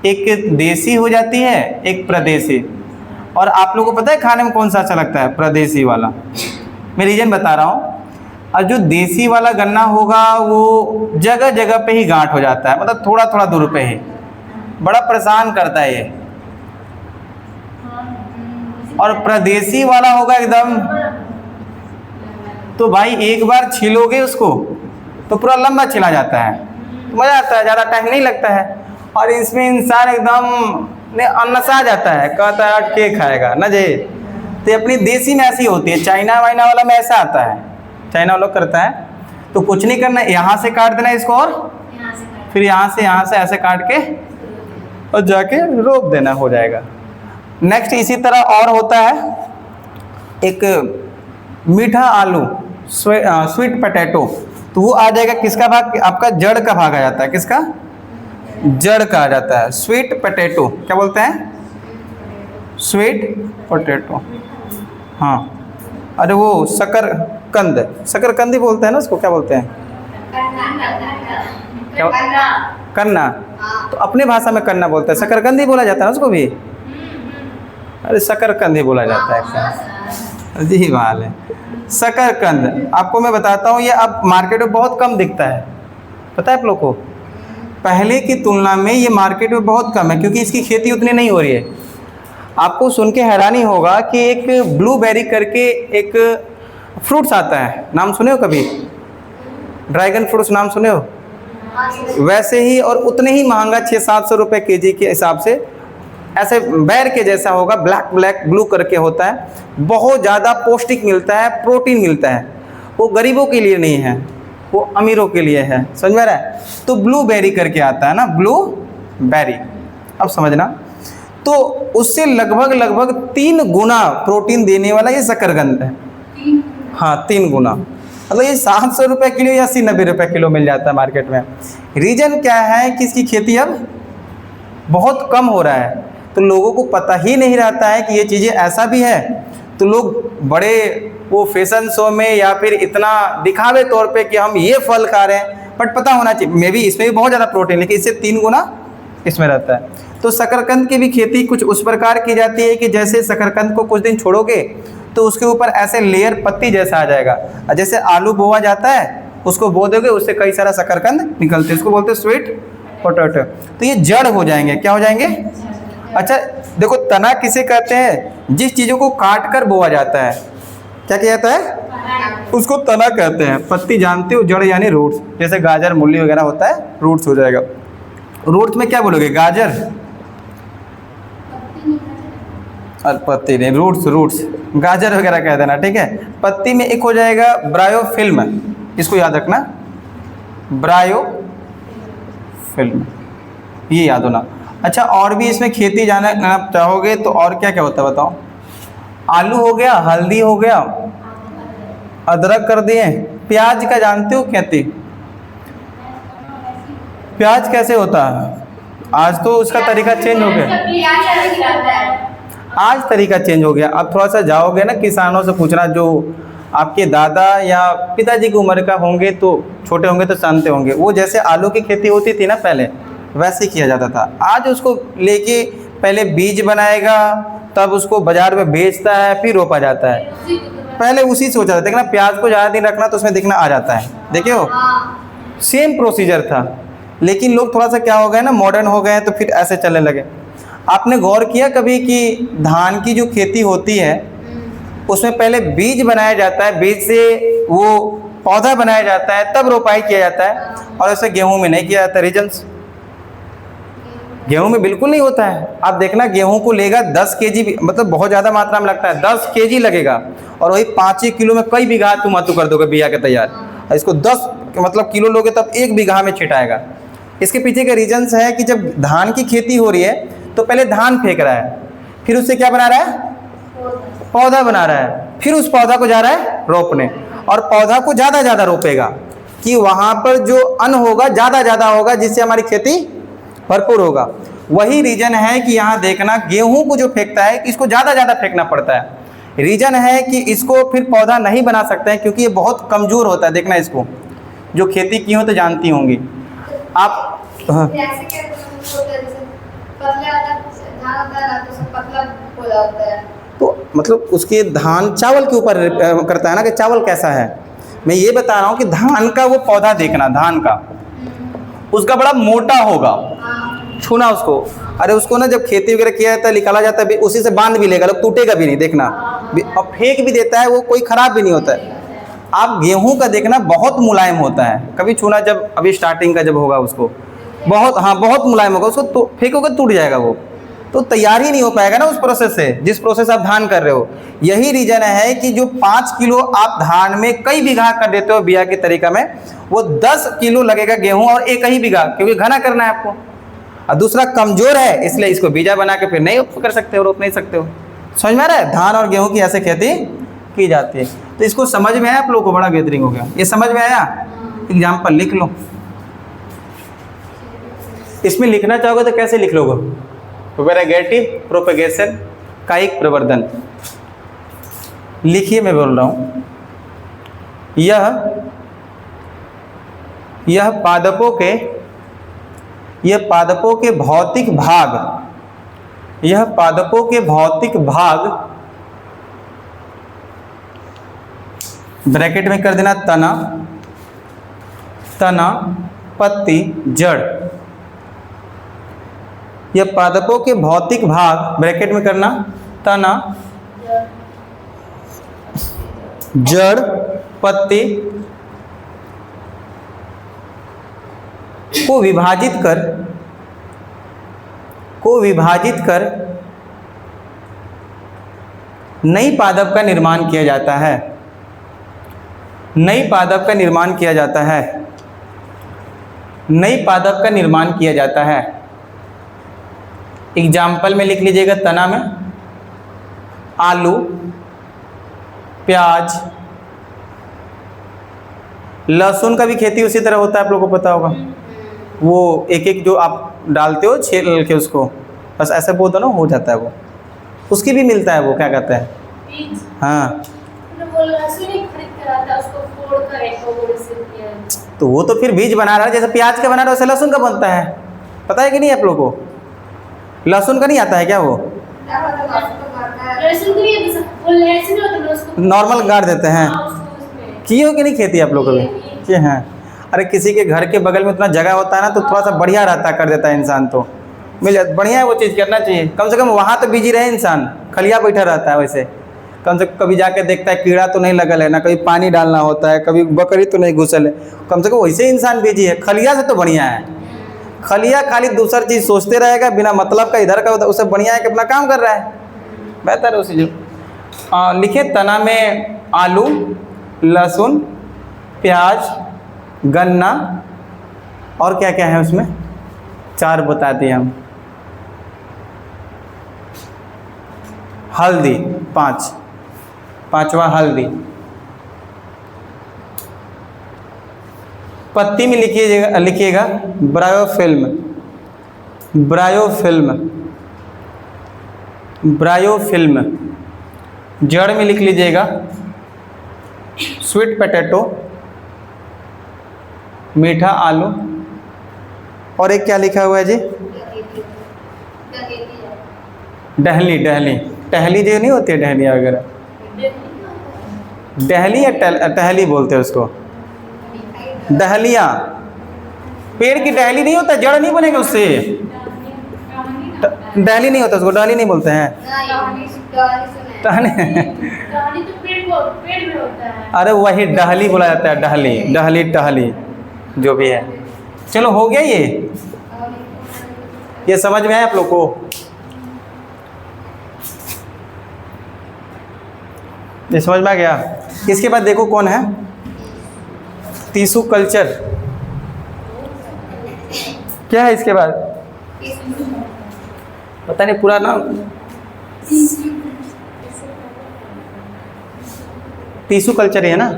एक देसी हो जाती है, एक प्रदेशी। और आप लोगों को पता है खाने में कौन सा अच्छा लगता है? प्रदेशी वाला। मैं रीज़न बता रहा हूँ। और जो देसी वाला गन्ना होगा वो जगह जगह पे ही गांठ हो जाता है, मतलब थोड़ा थोड़ा दूर पे ही, बड़ा परेशान करता है ये। और प्रदेशी वाला होगा एकदम, तो भाई एक बार छीलोगे उसको तो पूरा लंबा छिला जाता है, तो मज़ा आता है, ज़्यादा टाइम नहीं लगता है। और इसमें इंसान एकदम नशा जाता है, कहता है के खाएगा ना जे। तो अपनी देसी में ऐसी होती है, चाइना वाइना वाला में ऐसा आता है, चाइना वाला करता है। तो कुछ नहीं करना, यहाँ से काट देना इसको और फिर यहाँ से ऐसे काट के और जाके रोप देना, हो जाएगा। नेक्स्ट इसी तरह और होता है एक मीठा आलू, स्वीट पोटैटो। तो वो आ जाएगा किसका भाग? आपका जड़ का भाग आ जाता है। किसका? जड़ का आ जाता है। स्वीट पोटैटो क्या बोलते हैं? Sweet potato. हाँ, अरे वो शकरकंद ही बोलते हैं ना उसको, क्या बोलते हैं? कन्ना। तो अपने भाषा में कन्ना बोलते हैं, शकरकंद ही बोला जाता है उसको भी। अरे शकरकंद ही बोला जाता है, जी बाल है। शकरकंद आपको मैं बताता हूँ, ये अब मार्केट में बहुत कम दिखता है, पता है आप लोग को? पहले की तुलना में ये मार्केट में बहुत कम है, क्योंकि इसकी खेती उतनी नहीं हो रही है। आपको सुन के हैरानी होगा कि एक ब्लूबेरी करके एक फ्रूट्स आता है, नाम सुने हो कभी? ड्रैगन फ्रूट्स नाम सुने हो? वैसे ही और उतने ही महंगा 600-700 रुपये केजी के हिसाब से, ऐसे बैर के जैसा होगा, ब्लैक ब्लू करके होता है, बहुत ज़्यादा पौष्टिक मिलता है, प्रोटीन मिलता है। वो गरीबों के लिए नहीं है, वो अमीरों के लिए है, समझ में आ रहा है? तो ब्लूबेरी करके आता है ना, ब्लूबेरी, अब समझना। तो उससे लगभग 3 गुना प्रोटीन देने वाला ये शकरकंद है। हाँ, 3 गुना, मतलब ये 700 रुपये किलो या 80-90 रुपये किलो मिल जाता है मार्केट में। रीज़न क्या है कि इसकी खेती अब बहुत कम हो रहा है, तो लोगों को पता ही नहीं रहता है कि ये चीज़ें ऐसा भी है। तो लोग बड़े वो फैशन शो में या फिर इतना दिखावे तौर पे कि हम ये फल खा रहे हैं, बट पता होना चाहिए मे भी इसमें भी बहुत ज़्यादा प्रोटीन, लेकिन इससे 3 गुना इसमें रहता है। तो शकरकंद की भी खेती कुछ उस प्रकार की जाती है कि जैसे शकरकंद को कुछ दिन छोड़ोगे तो उसके ऊपर ऐसे लेयर पत्ती जैसा आ जाएगा, जैसे आलू बोआ जाता है उसको बो दोगे, उससे कई सारा शकरकंद निकलते हैं, उसको बोलते हैं स्वीट पोटैटो। तो ये जड़ हो जाएंगे, क्या हो जाएंगे? अच्छा देखो, तना किसे कहते हैं? जिस चीज़ों को काट कर बोआ जाता है, क्या किया जाता है? उसको तना कहते हैं। पत्ती जानते हो? जड़ यानी रूट्स, जैसे गाजर मूली वगैरह होता है, रूट्स हो जाएगा। रूट्स में क्या बोलोगे? गाजर? और पत्ती नहीं, रूट्स गाजर वगैरह कह देना, ठीक है। पत्ती में एक हो जाएगा ब्रायोफिल्म, इसको याद रखना, ब्रायोफिल्म, ये याद होना। अच्छा, और भी इसमें खेती जानना चाहोगे तो और क्या क्या होता है बताओ? आलू हो गया, हल्दी हो गया, अदरक कर दिए, प्याज का जानते हो खेती? प्याज कैसे होता है? आज तो उसका तरीका चेंज हो गया, आज तरीका चेंज हो गया। अब थोड़ा सा जाओगे ना किसानों से पूछना, जो आपके दादा या पिताजी की उम्र का होंगे, तो छोटे होंगे तो जानते होंगे, वो जैसे आलू की खेती होती थी ना पहले, वैसे किया जाता था। आज उसको लेके पहले बीज बनाएगा, तब उसको बाजार में बेचता है, फिर रोपा जाता है। पहले उसी सोचा था, देखना प्याज को ज़्यादा दिन रखना तो उसमें दिखना आ जाता है, देखिए हो सेम प्रोसीजर था। लेकिन लोग थोड़ा सा क्या हो गए ना, मॉडर्न हो गए, तो फिर ऐसे चलने लगे। आपने गौर किया कभी कि धान की जो खेती होती है उसमें पहले बीज बनाया जाता है, बीज से वो पौधा बनाया जाता है, तब रोपाई किया जाता है, और ऐसे गेहूं में नहीं किया जाता। रीजन्स? गेहूं में बिल्कुल नहीं होता है। आप देखना, गेहूं को लेगा 10 केजी, मतलब बहुत ज़्यादा मात्रा में लगता है, 10 केजी लगेगा, और वही 5 किलो में कई बीघा तुम अतु कर दोगे बिया के तैयार। इसको 10 मतलब किलो लोगे तब 1 बीघा में छिटाएगा। इसके पीछे का रीजन्स है कि जब धान की खेती हो रही है तो पहले धान फेंक रहा है, फिर उससे क्या बना रहा है? पौधा बना रहा है, फिर उस पौधा को जा रहा है रोपने, और पौधा को ज़्यादा रोपेगा कि वहाँ पर जो अन्न होगा ज़्यादा होगा, जिससे हमारी खेती भरपूर होगा। वही रीजन है कि यहाँ देखना, गेहूं को जो फेंकता है इसको ज़्यादा फेंकना पड़ता है। रीजन है कि इसको फिर पौधा नहीं बना सकते हैं, क्योंकि ये बहुत कमज़ोर होता है। देखना इसको, जो खेती की हो तो जानती होंगी आप। हाँ। जाता है। तो मतलब उसके धान चावल के ऊपर करता है ना कि चावल कैसा है। मैं ये बता रहा हूँ कि धान का वो पौधा देखना, धान का उसका बड़ा मोटा होगा, छूना उसको। अरे उसको ना जब खेती वगैरह किया जाता है, निकाला जाता है, उसी से बांध भी लेगा लोग, टूटेगा भी नहीं, देखना। और फेंक भी देता है वो, कोई ख़राब भी नहीं होता है। आप गेहूं का देखना बहुत मुलायम होता है, कभी छूना जब अभी स्टार्टिंग का जब होगा उसको बहुत, हाँ बहुत मुलायम होगा, उसको तो फेंकोगे टूट जाएगा वो, तो तैयार ही नहीं हो पाएगा ना उस प्रोसेस से, जिस प्रोसेस आप धान कर रहे हो। यही रीज़न है कि जो 5 किलो आप धान में कई बीघा कर देते हो बिया के तरीका में, वो 10 किलो लगेगा गेहूं और एक ही बीघा, क्योंकि घना करना है आपको। और दूसरा कमज़ोर है, इसलिए इसको बीजा बना के फिर नहीं कर सकते हो, रोप नहीं सकते हो। समझ में आ रहा है, धान और गेहूं की ऐसे खेती की जाती है। तो इसको समझ में आया आप लोगों को, बड़ा गैदरिंग हो गया, ये समझ में आया। एग्जाम्पल लिख लो, इसमें लिखना चाहोगे तो कैसे लिख लोगे? वेरागेटिव प्रोपेगेशन, कायिक प्रवर्धन लिखिए, मैं बोल रहा हूँ। यह पादपों के भौतिक भाग, यह पादपों के भौतिक भाग, ब्रैकेट में कर देना तना, पत्ती, जड़। यह पादपों के भौतिक भाग, ब्रैकेट में करना तना, जड़, पत्ती को विभाजित कर नई पादप का निर्माण किया जाता है। नई पादप का निर्माण किया जाता है। नई पादप का निर्माण किया जाता है। एग्जाम्पल में लिख लीजिएगा, तना में आलू, प्याज, लहसुन का भी खेती उसी तरह होता है, आप लोगों को पता होगा। वो एक एक जो आप डालते हो छील के उसको, बस ऐसे बोल दो ना, हो जाता है वो, उसकी भी मिलता है वो, क्या कहते हैं, हाँ। तो वो तो फिर बीज बना रहा है, जैसे प्याज का बना रहा है वैसे लहसुन का बनता है, पता है कि नहीं आप लोगों को? लहसुन का नहीं आता है क्या वो? नॉर्मल गाड़ देते हैं। किए हो कि नहीं खेती आप लोग कभी? किए हैं। अरे किसी के घर के बगल में इतना जगह होता है ना, तो थोड़ा सा बढ़िया रहता, कर देता है इंसान, तो मिल जाता, बढ़िया है वो चीज़, करना चाहिए। कम से कम वहाँ तो बिजी रहे इंसान, खलिया बैठा रहता है, वैसे कम से कम कभी जाके देखता है कीड़ा तो नहीं लगल है ना, कभी पानी डालना होता है, कभी बकरी तो नहीं घुसल है, कम से कम वैसे इंसान बिजी है। खलिया से तो बढ़िया है, खलिया खाली दूसरी चीज़ सोचते रहेगा बिना मतलब का, इधर का उधर, उससे बढ़िया है कि अपना काम कर रहा है, बेहतर है उसी जो। लिखे तना में आलू, लहसुन, प्याज, गन्ना, और क्या क्या है उसमें, 4 बता दिए हम। हल्दी 5, पांचवा हल्दी। पत्ती में लिखिएगा ब्रायोफिल्म, ब्रायोफिल्म। जड़ में लिख लीजिएगा स्वीट पोटैटो, मीठा आलू, और एक क्या लिखा हुआ है जी, डहली। टहली जो नहीं होती है, डहलिया वगैरह, डहली या टहली बोलते हैं उसको, डहलिया। पेड़ की डहली नहीं होता, जड़ नहीं बनेगा उससे, डहली नहीं होता उसको, डहली नहीं बोलते हैं, टहनी तो पेड़ में होता है। अरे वही डहली बोला जाता है, डहली जो भी है। चलो हो गया ये समझ में आया आप लोग को? ये समझ में आ गया? इसके बाद देखो कौन है, टिश्यू कल्चर। क्या है इसके बाद? पता नहीं पूरा नाम, टिश्यू कल्चर है ना।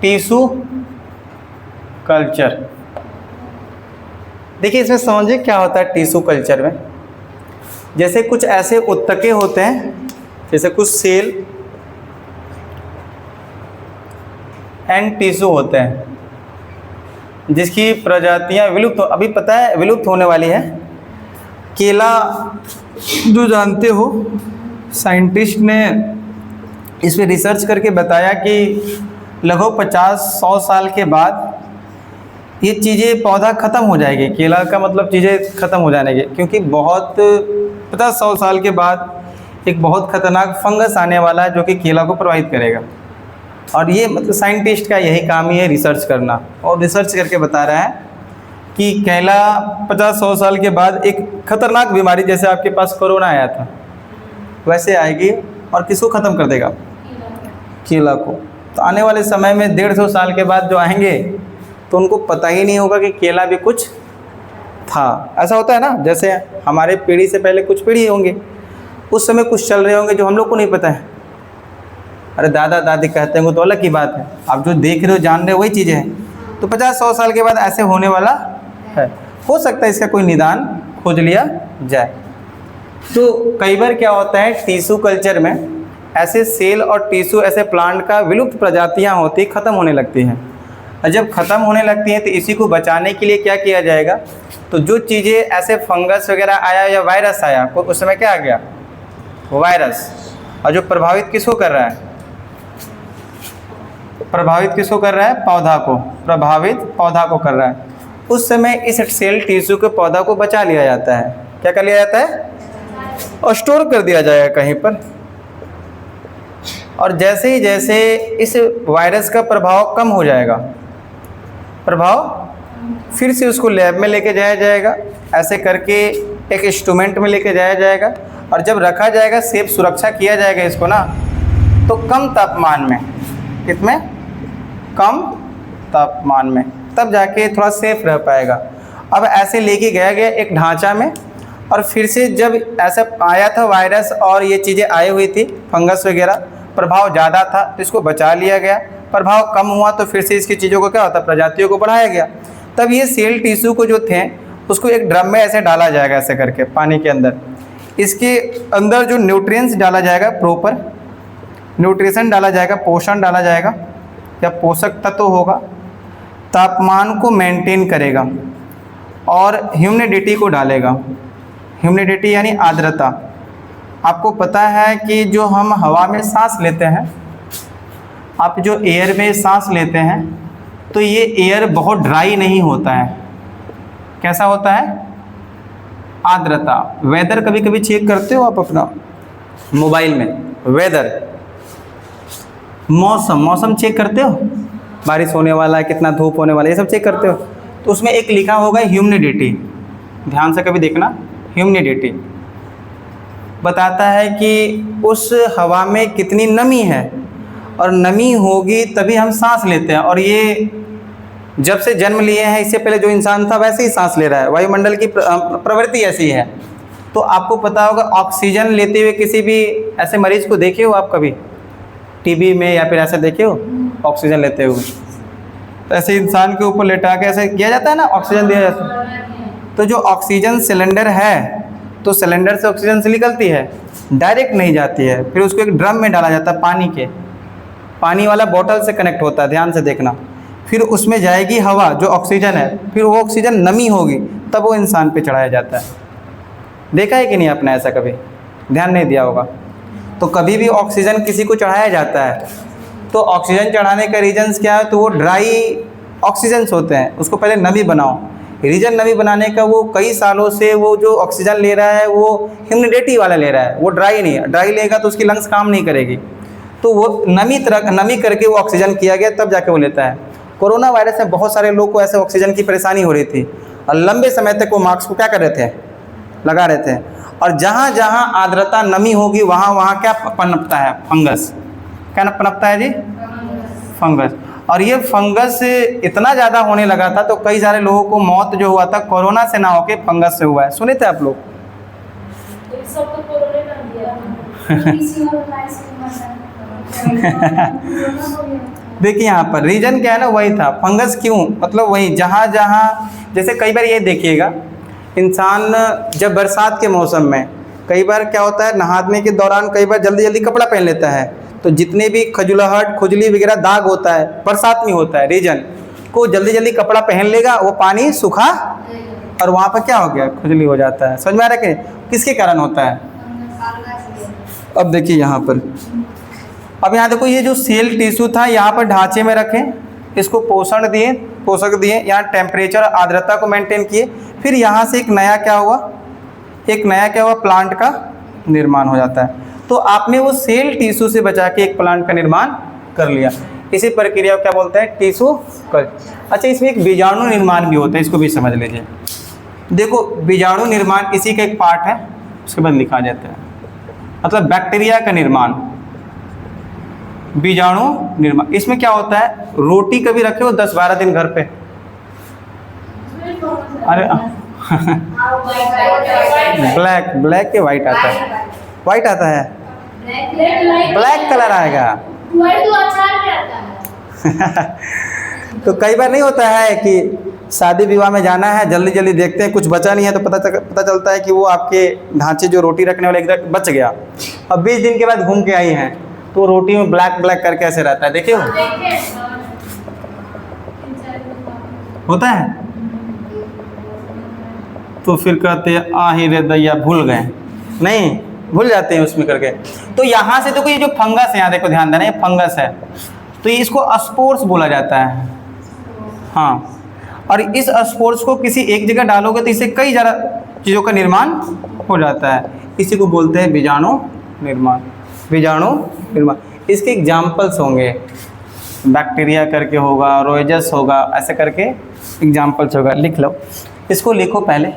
टिश्यू कल्चर देखिए इसमें समझिए क्या होता है टिश्यू कल्चर में। जैसे कुछ ऐसे उत्तके होते हैं, जैसे कुछ सेल एंड टिश्यू होते हैं जिसकी प्रजातियां विलुप्त अभी पता है विलुप्त होने वाली है। केला जो जानते हो, साइंटिस्ट ने इस पे रिसर्च करके बताया कि लगभग 50-100 साल के बाद ये चीज़ें पौधा ख़त्म हो जाएगी। केला का मतलब चीज़ें ख़त्म हो जाने की, क्योंकि बहुत 50-100 साल के बाद एक बहुत ख़तरनाक फंगस आने वाला है जो कि केला को प्रभावित करेगा। और ये मतलब साइंटिस्ट का यही काम ही है, रिसर्च करना, और रिसर्च करके बता रहा है कि केला 50-100 साल के बाद एक खतरनाक बीमारी, जैसे आपके पास कोरोना आया था वैसे आएगी और किसको ख़त्म कर देगा? केला को। तो आने वाले समय में 150 साल के बाद जो आएंगे तो उनको पता ही नहीं होगा कि केला भी कुछ था। ऐसा होता है ना, जैसे हमारे पीढ़ी से पहले कुछ पीढ़ी होंगे, उस समय कुछ चल रहे होंगे जो हम लोग को नहीं पता है। अरे दादा दादी कहते हैं वो तो अलग की बात है, आप जो देख रहे हो जान रहे हो वही चीज़ें हैं। तो 50-100 साल के बाद ऐसे होने वाला है। हो सकता है इसका कोई निदान खोज लिया जाए। तो कई बार क्या होता है टिश्यू कल्चर में, ऐसे सेल और टिश्यू ऐसे प्लांट का विलुप्त प्रजातियां होती ख़त्म होने लगती हैं। और जब ख़त्म होने लगती हैं तो इसी को बचाने के लिए क्या किया जाएगा? तो जो चीज़ें ऐसे फंगस वगैरह आया या वायरस आया, उस समय क्या आ गया? वायरस। और जो प्रभावित किसको कर रहा है? प्रभावित किसको कर रहा है? पौधा को। प्रभावित पौधा को कर रहा है। उस समय इस सेल टिश्यू के पौधा को बचा लिया जाता है। क्या कर लिया जाता है? और स्टोर कर दिया जाएगा कहीं पर। और जैसे ही जैसे इस वायरस का प्रभाव कम हो जाएगा, प्रभाव फिर से उसको लैब में लेके जाया जाएगा, ऐसे करके एक इंस्ट्रूमेंट में लेके जाया जाएगा। और जब रखा जाएगा, सेफ सुरक्षा किया जाएगा इसको ना, तो कम तापमान में, कितने? कम तापमान में, तब जाके थोड़ा सेफ रह पाएगा। अब ऐसे लेके गया गया एक ढांचा में, और फिर से जब ऐसा आया था वायरस और ये चीज़ें आई हुई थी फंगस वगैरह, प्रभाव ज़्यादा था तो इसको बचा लिया गया। प्रभाव कम हुआ तो फिर से इसकी चीज़ों को क्या होता है? प्रजातियों को बढ़ाया गया। तब ये सेल टिश्यू को जो थे उसको एक ड्रम में ऐसे डाला जाएगा, ऐसे करके पानी के अंदर। इसके अंदर जो न्यूट्रिएंट्स डाला जाएगा, प्रॉपर न्यूट्रिशन डाला जाएगा, पोषण डाला जाएगा या पोषक तत्व होगा, तापमान को मेंटेन करेगा और ह्यूमिडिटी को डालेगा। ह्यूमिडिटी यानी आर्द्रता। आपको पता है कि जो हम हवा में सांस लेते हैं, आप जो एयर में सांस लेते हैं, तो ये एयर बहुत ड्राई नहीं होता है। कैसा होता है? आर्द्रता। वेदर कभी कभी चेक करते हो आप अपना मोबाइल में? वेदर, मौसम चेक करते हो? बारिश होने वाला है, कितना धूप होने वाला है, ये सब चेक करते हो? तो उसमें एक लिखा होगा ह्यूमिडिटी। ध्यान से कभी देखना, ह्यूमिडिटी बताता है कि उस हवा में कितनी नमी है, और नमी होगी तभी हम सांस लेते हैं। और ये जब से जन्म लिए हैं, इससे पहले जो इंसान था वैसे ही सांस ले रहा है। वायुमंडल की प्रवृत्ति ऐसी है। तो आपको पता होगा ऑक्सीजन लेते हुए किसी भी ऐसे मरीज को देखे हो आप कभी टीवी में, या फिर ऐसे देखे हो ऑक्सीजन लेते हुए? तो ऐसे इंसान के ऊपर लेटा के ऐसे किया जाता है ना, ऑक्सीजन दिया जाता है। तो जो ऑक्सीजन सिलेंडर है, तो सिलेंडर से ऑक्सीजन से निकलती है, डायरेक्ट नहीं जाती है। फिर उसको एक ड्रम में डाला जाता है, पानी वाला बोतल से कनेक्ट होता है, ध्यान से देखना। फिर उसमें जाएगी हवा जो ऑक्सीजन है, फिर वो ऑक्सीजन नमी होगी तब वो इंसान पे चढ़ाया जाता है। देखा है कि नहीं आपने ऐसा? कभी ध्यान नहीं दिया होगा। तो कभी भी ऑक्सीजन किसी को चढ़ाया जाता है, तो ऑक्सीजन चढ़ाने का रीजन्स क्या है? तो वो ड्राई ऑक्सीजन्स होते हैं, उसको पहले नमी बनाओ। रीजन नमी बनाने का वो कई सालों से वो जो ऑक्सीजन ले रहा है वो ह्यूमिडिटी वाला ले रहा है, वो ड्राई नहीं है। ड्राई लेगा तो उसकी लंग्स काम नहीं करेगी, तो वो नमी करके वो ऑक्सीजन किया गया, तब जाके वो लेता है। कोरोना वायरस में बहुत सारे लोग को ऐसे ऑक्सीजन की परेशानी हो रही थी, और लंबे समय तक वो मास्क को क्या कर रहे थे? लगा रहे थे। और जहाँ जहाँ आर्द्रता नमी होगी वहाँ वहाँ क्या पनपता है? फंगस। क्या पनपता है जी? फंगस। और ये फंगस इतना ज़्यादा होने लगा था तो कई सारे लोगों को मौत जो हुआ था कोरोना से ना होके फंगस से हुआ है। सुने थे आप लोग? देखिए यहाँ पर रीजन क्या है ना, वही था फंगस। क्यों? मतलब वही जहाँ जहाँ, जैसे कई बार ये देखिएगा, इंसान जब बरसात के मौसम में कई बार क्या होता है, नहाने के दौरान कई बार जल्दी जल्दी कपड़ा पहन लेता है, तो जितने भी खजुलाहट, खुजली वगैरह दाग होता है बरसात में होता है, रीजन को जल्दी जल्दी कपड़ा पहन लेगा, वो पानी सूखा और वहाँ पर क्या हो गया, खुजली हो जाता है। समझ में आ रहा है कि किसके कारण होता है? अब देखिए यहाँ पर, अब यहाँ देखो ये जो सेल टिश्यू था यहाँ पर ढांचे में रखें, इसको पोषण दिए, पोषक दिए, यहाँ टेम्परेचर आर्द्रता को मेंटेन किए, फिर यहाँ से एक नया क्या हुआ, एक नया क्या हुआ, प्लांट का निर्माण हो जाता है। तो आपने वो सेल टिश्यू से बचा के एक प्लांट का निर्माण कर लिया। इसी प्रक्रिया को क्या बोलते हैं? Tissue culture. अच्छा, इसमें एक बीजाणु निर्माण भी होता है, इसको भी समझ लीजिए। देखो बीजाणु निर्माण इसी का एक पार्ट है, उसके बाद लिखा जाता है, मतलब बैक्टीरिया का निर्माण, बीजाणु निर्माण। इसमें क्या होता है, रोटी कभी रखे हो 10-12 दिन घर पे? अरे ब्लैक के वाइट आता है, वाइट आता है, ब्लैक कलर आएगा। तो कई बार नहीं होता है कि शादी विवाह में जाना है, जल्दी जल्दी देखते हैं कुछ बचा नहीं है, तो पता चलता है कि वो आपके ढांचे जो रोटी रखने वाले एक बच गया। अब 20 दिन के बाद घूम के आई हैं तो रोटी में ब्लैक करके ऐसे रहता है, देखिए होता है। तो फिर कहते हैं आही रे दैया भूल गए, नहीं भूल जाते हैं उसमें करके। तो यहाँ से देखो ये जो फंगस है, यहाँ देखो ध्यान देना, ये फंगस है, तो ये इसको स्पोर्स बोला जाता है। हाँ, और इस स्पोर्स को किसी एक जगह डालोगे तो इससे कई ज़्यादा चीज़ों का निर्माण हो जाता है। इसी को बोलते हैं बीजाणु निर्माण, बीजाणु निर्माण। इसके एग्जाम्पल्स होंगे, बैक्टीरिया करके होगा, रोएजस होगा, ऐसे करके एग्जाम्पल्स होगा। लिख लो, इसको लिखो पहले,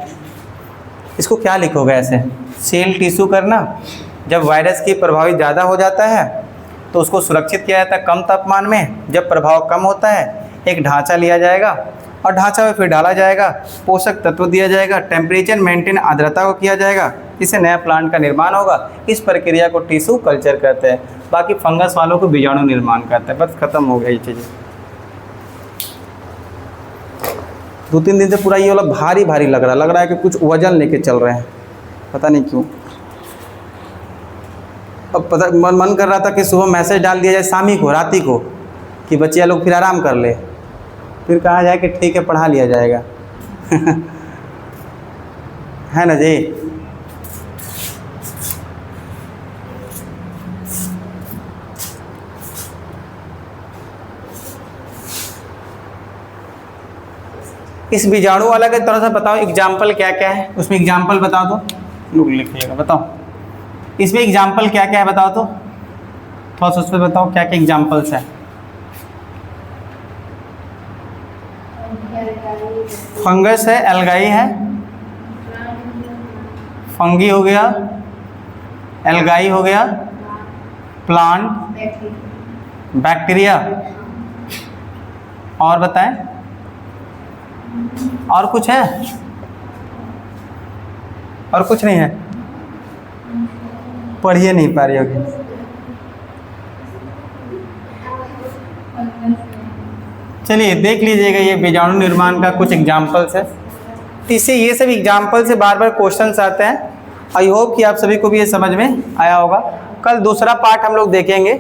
इसको क्या लिखोगे ऐसे, सेल टिश्यू करना। जब वायरस की प्रभावित ज़्यादा हो जाता है तो उसको सुरक्षित किया जाता है कम तापमान में। जब प्रभाव कम होता है एक ढांचा लिया जाएगा और ढांचा में फिर डाला जाएगा, पोषक तत्व दिया जाएगा, टेम्परेचर मेंटेन, आर्द्रता को किया जाएगा, इससे नया प्लांट का निर्माण होगा। इस प्रक्रिया को टिश्यू कल्चर कहते हैं। बाकी फंगस वालों को बीजाणु निर्माण कहते हैं। बस खत्म हो गया ये चीज़ें। 2-3 दिन से पूरा ये वाला भारी भारी लग रहा है कि कुछ वजन लेके चल रहे हैं, पता नहीं क्यों। अब पता मन कर रहा था कि सुबह मैसेज डाल दिया जाए शामी को, राती को, कि बच्चियाँ लोग फिर आराम कर ले, फिर कहा जाए कि ठीक है पढ़ा लिया जाएगा। है ना जी? इस बीजाणु वाला का थोड़ा सा बताओ एग्जाम्पल क्या क्या है, उसमें एग्जाम्पल बताओ तो, लोग लिखिएगा, बताओ इसमें एग्जाम्पल क्या क्या है, बताओ तो थोड़ा सा उस पर बताओ क्या क्या एग्जाम्पल्स है। फंगस है, एल्गाई है, फंगी हो गया, एल्गाई हो गया, प्लांट, बैक्टीरिया, और बताएं और कुछ है? और कुछ नहीं है, पढ़िए नहीं पा रही होगी। चलिए देख लीजिएगा, ये बीजाणु निर्माण का कुछ एग्जाम्पल्स है। इससे ये सब एग्जाम्पल से बार बार क्वेश्चंस आते हैं। आई होप कि आप सभी को भी ये समझ में आया होगा। कल दूसरा पार्ट हम लोग देखेंगे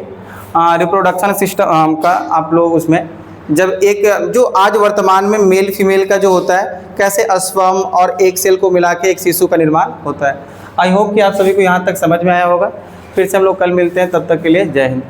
रिप्रोडक्शन सिस्टम का। आप लोग उसमें जब एक जो आज वर्तमान में मेल फीमेल का जो होता है, कैसे स्पर्म और एक सेल को मिला के एक शिशु का निर्माण होता है। आई होप कि आप सभी को यहाँ तक समझ में आया होगा। फिर से हम लोग कल मिलते हैं, तब तक के लिए जय हिंद।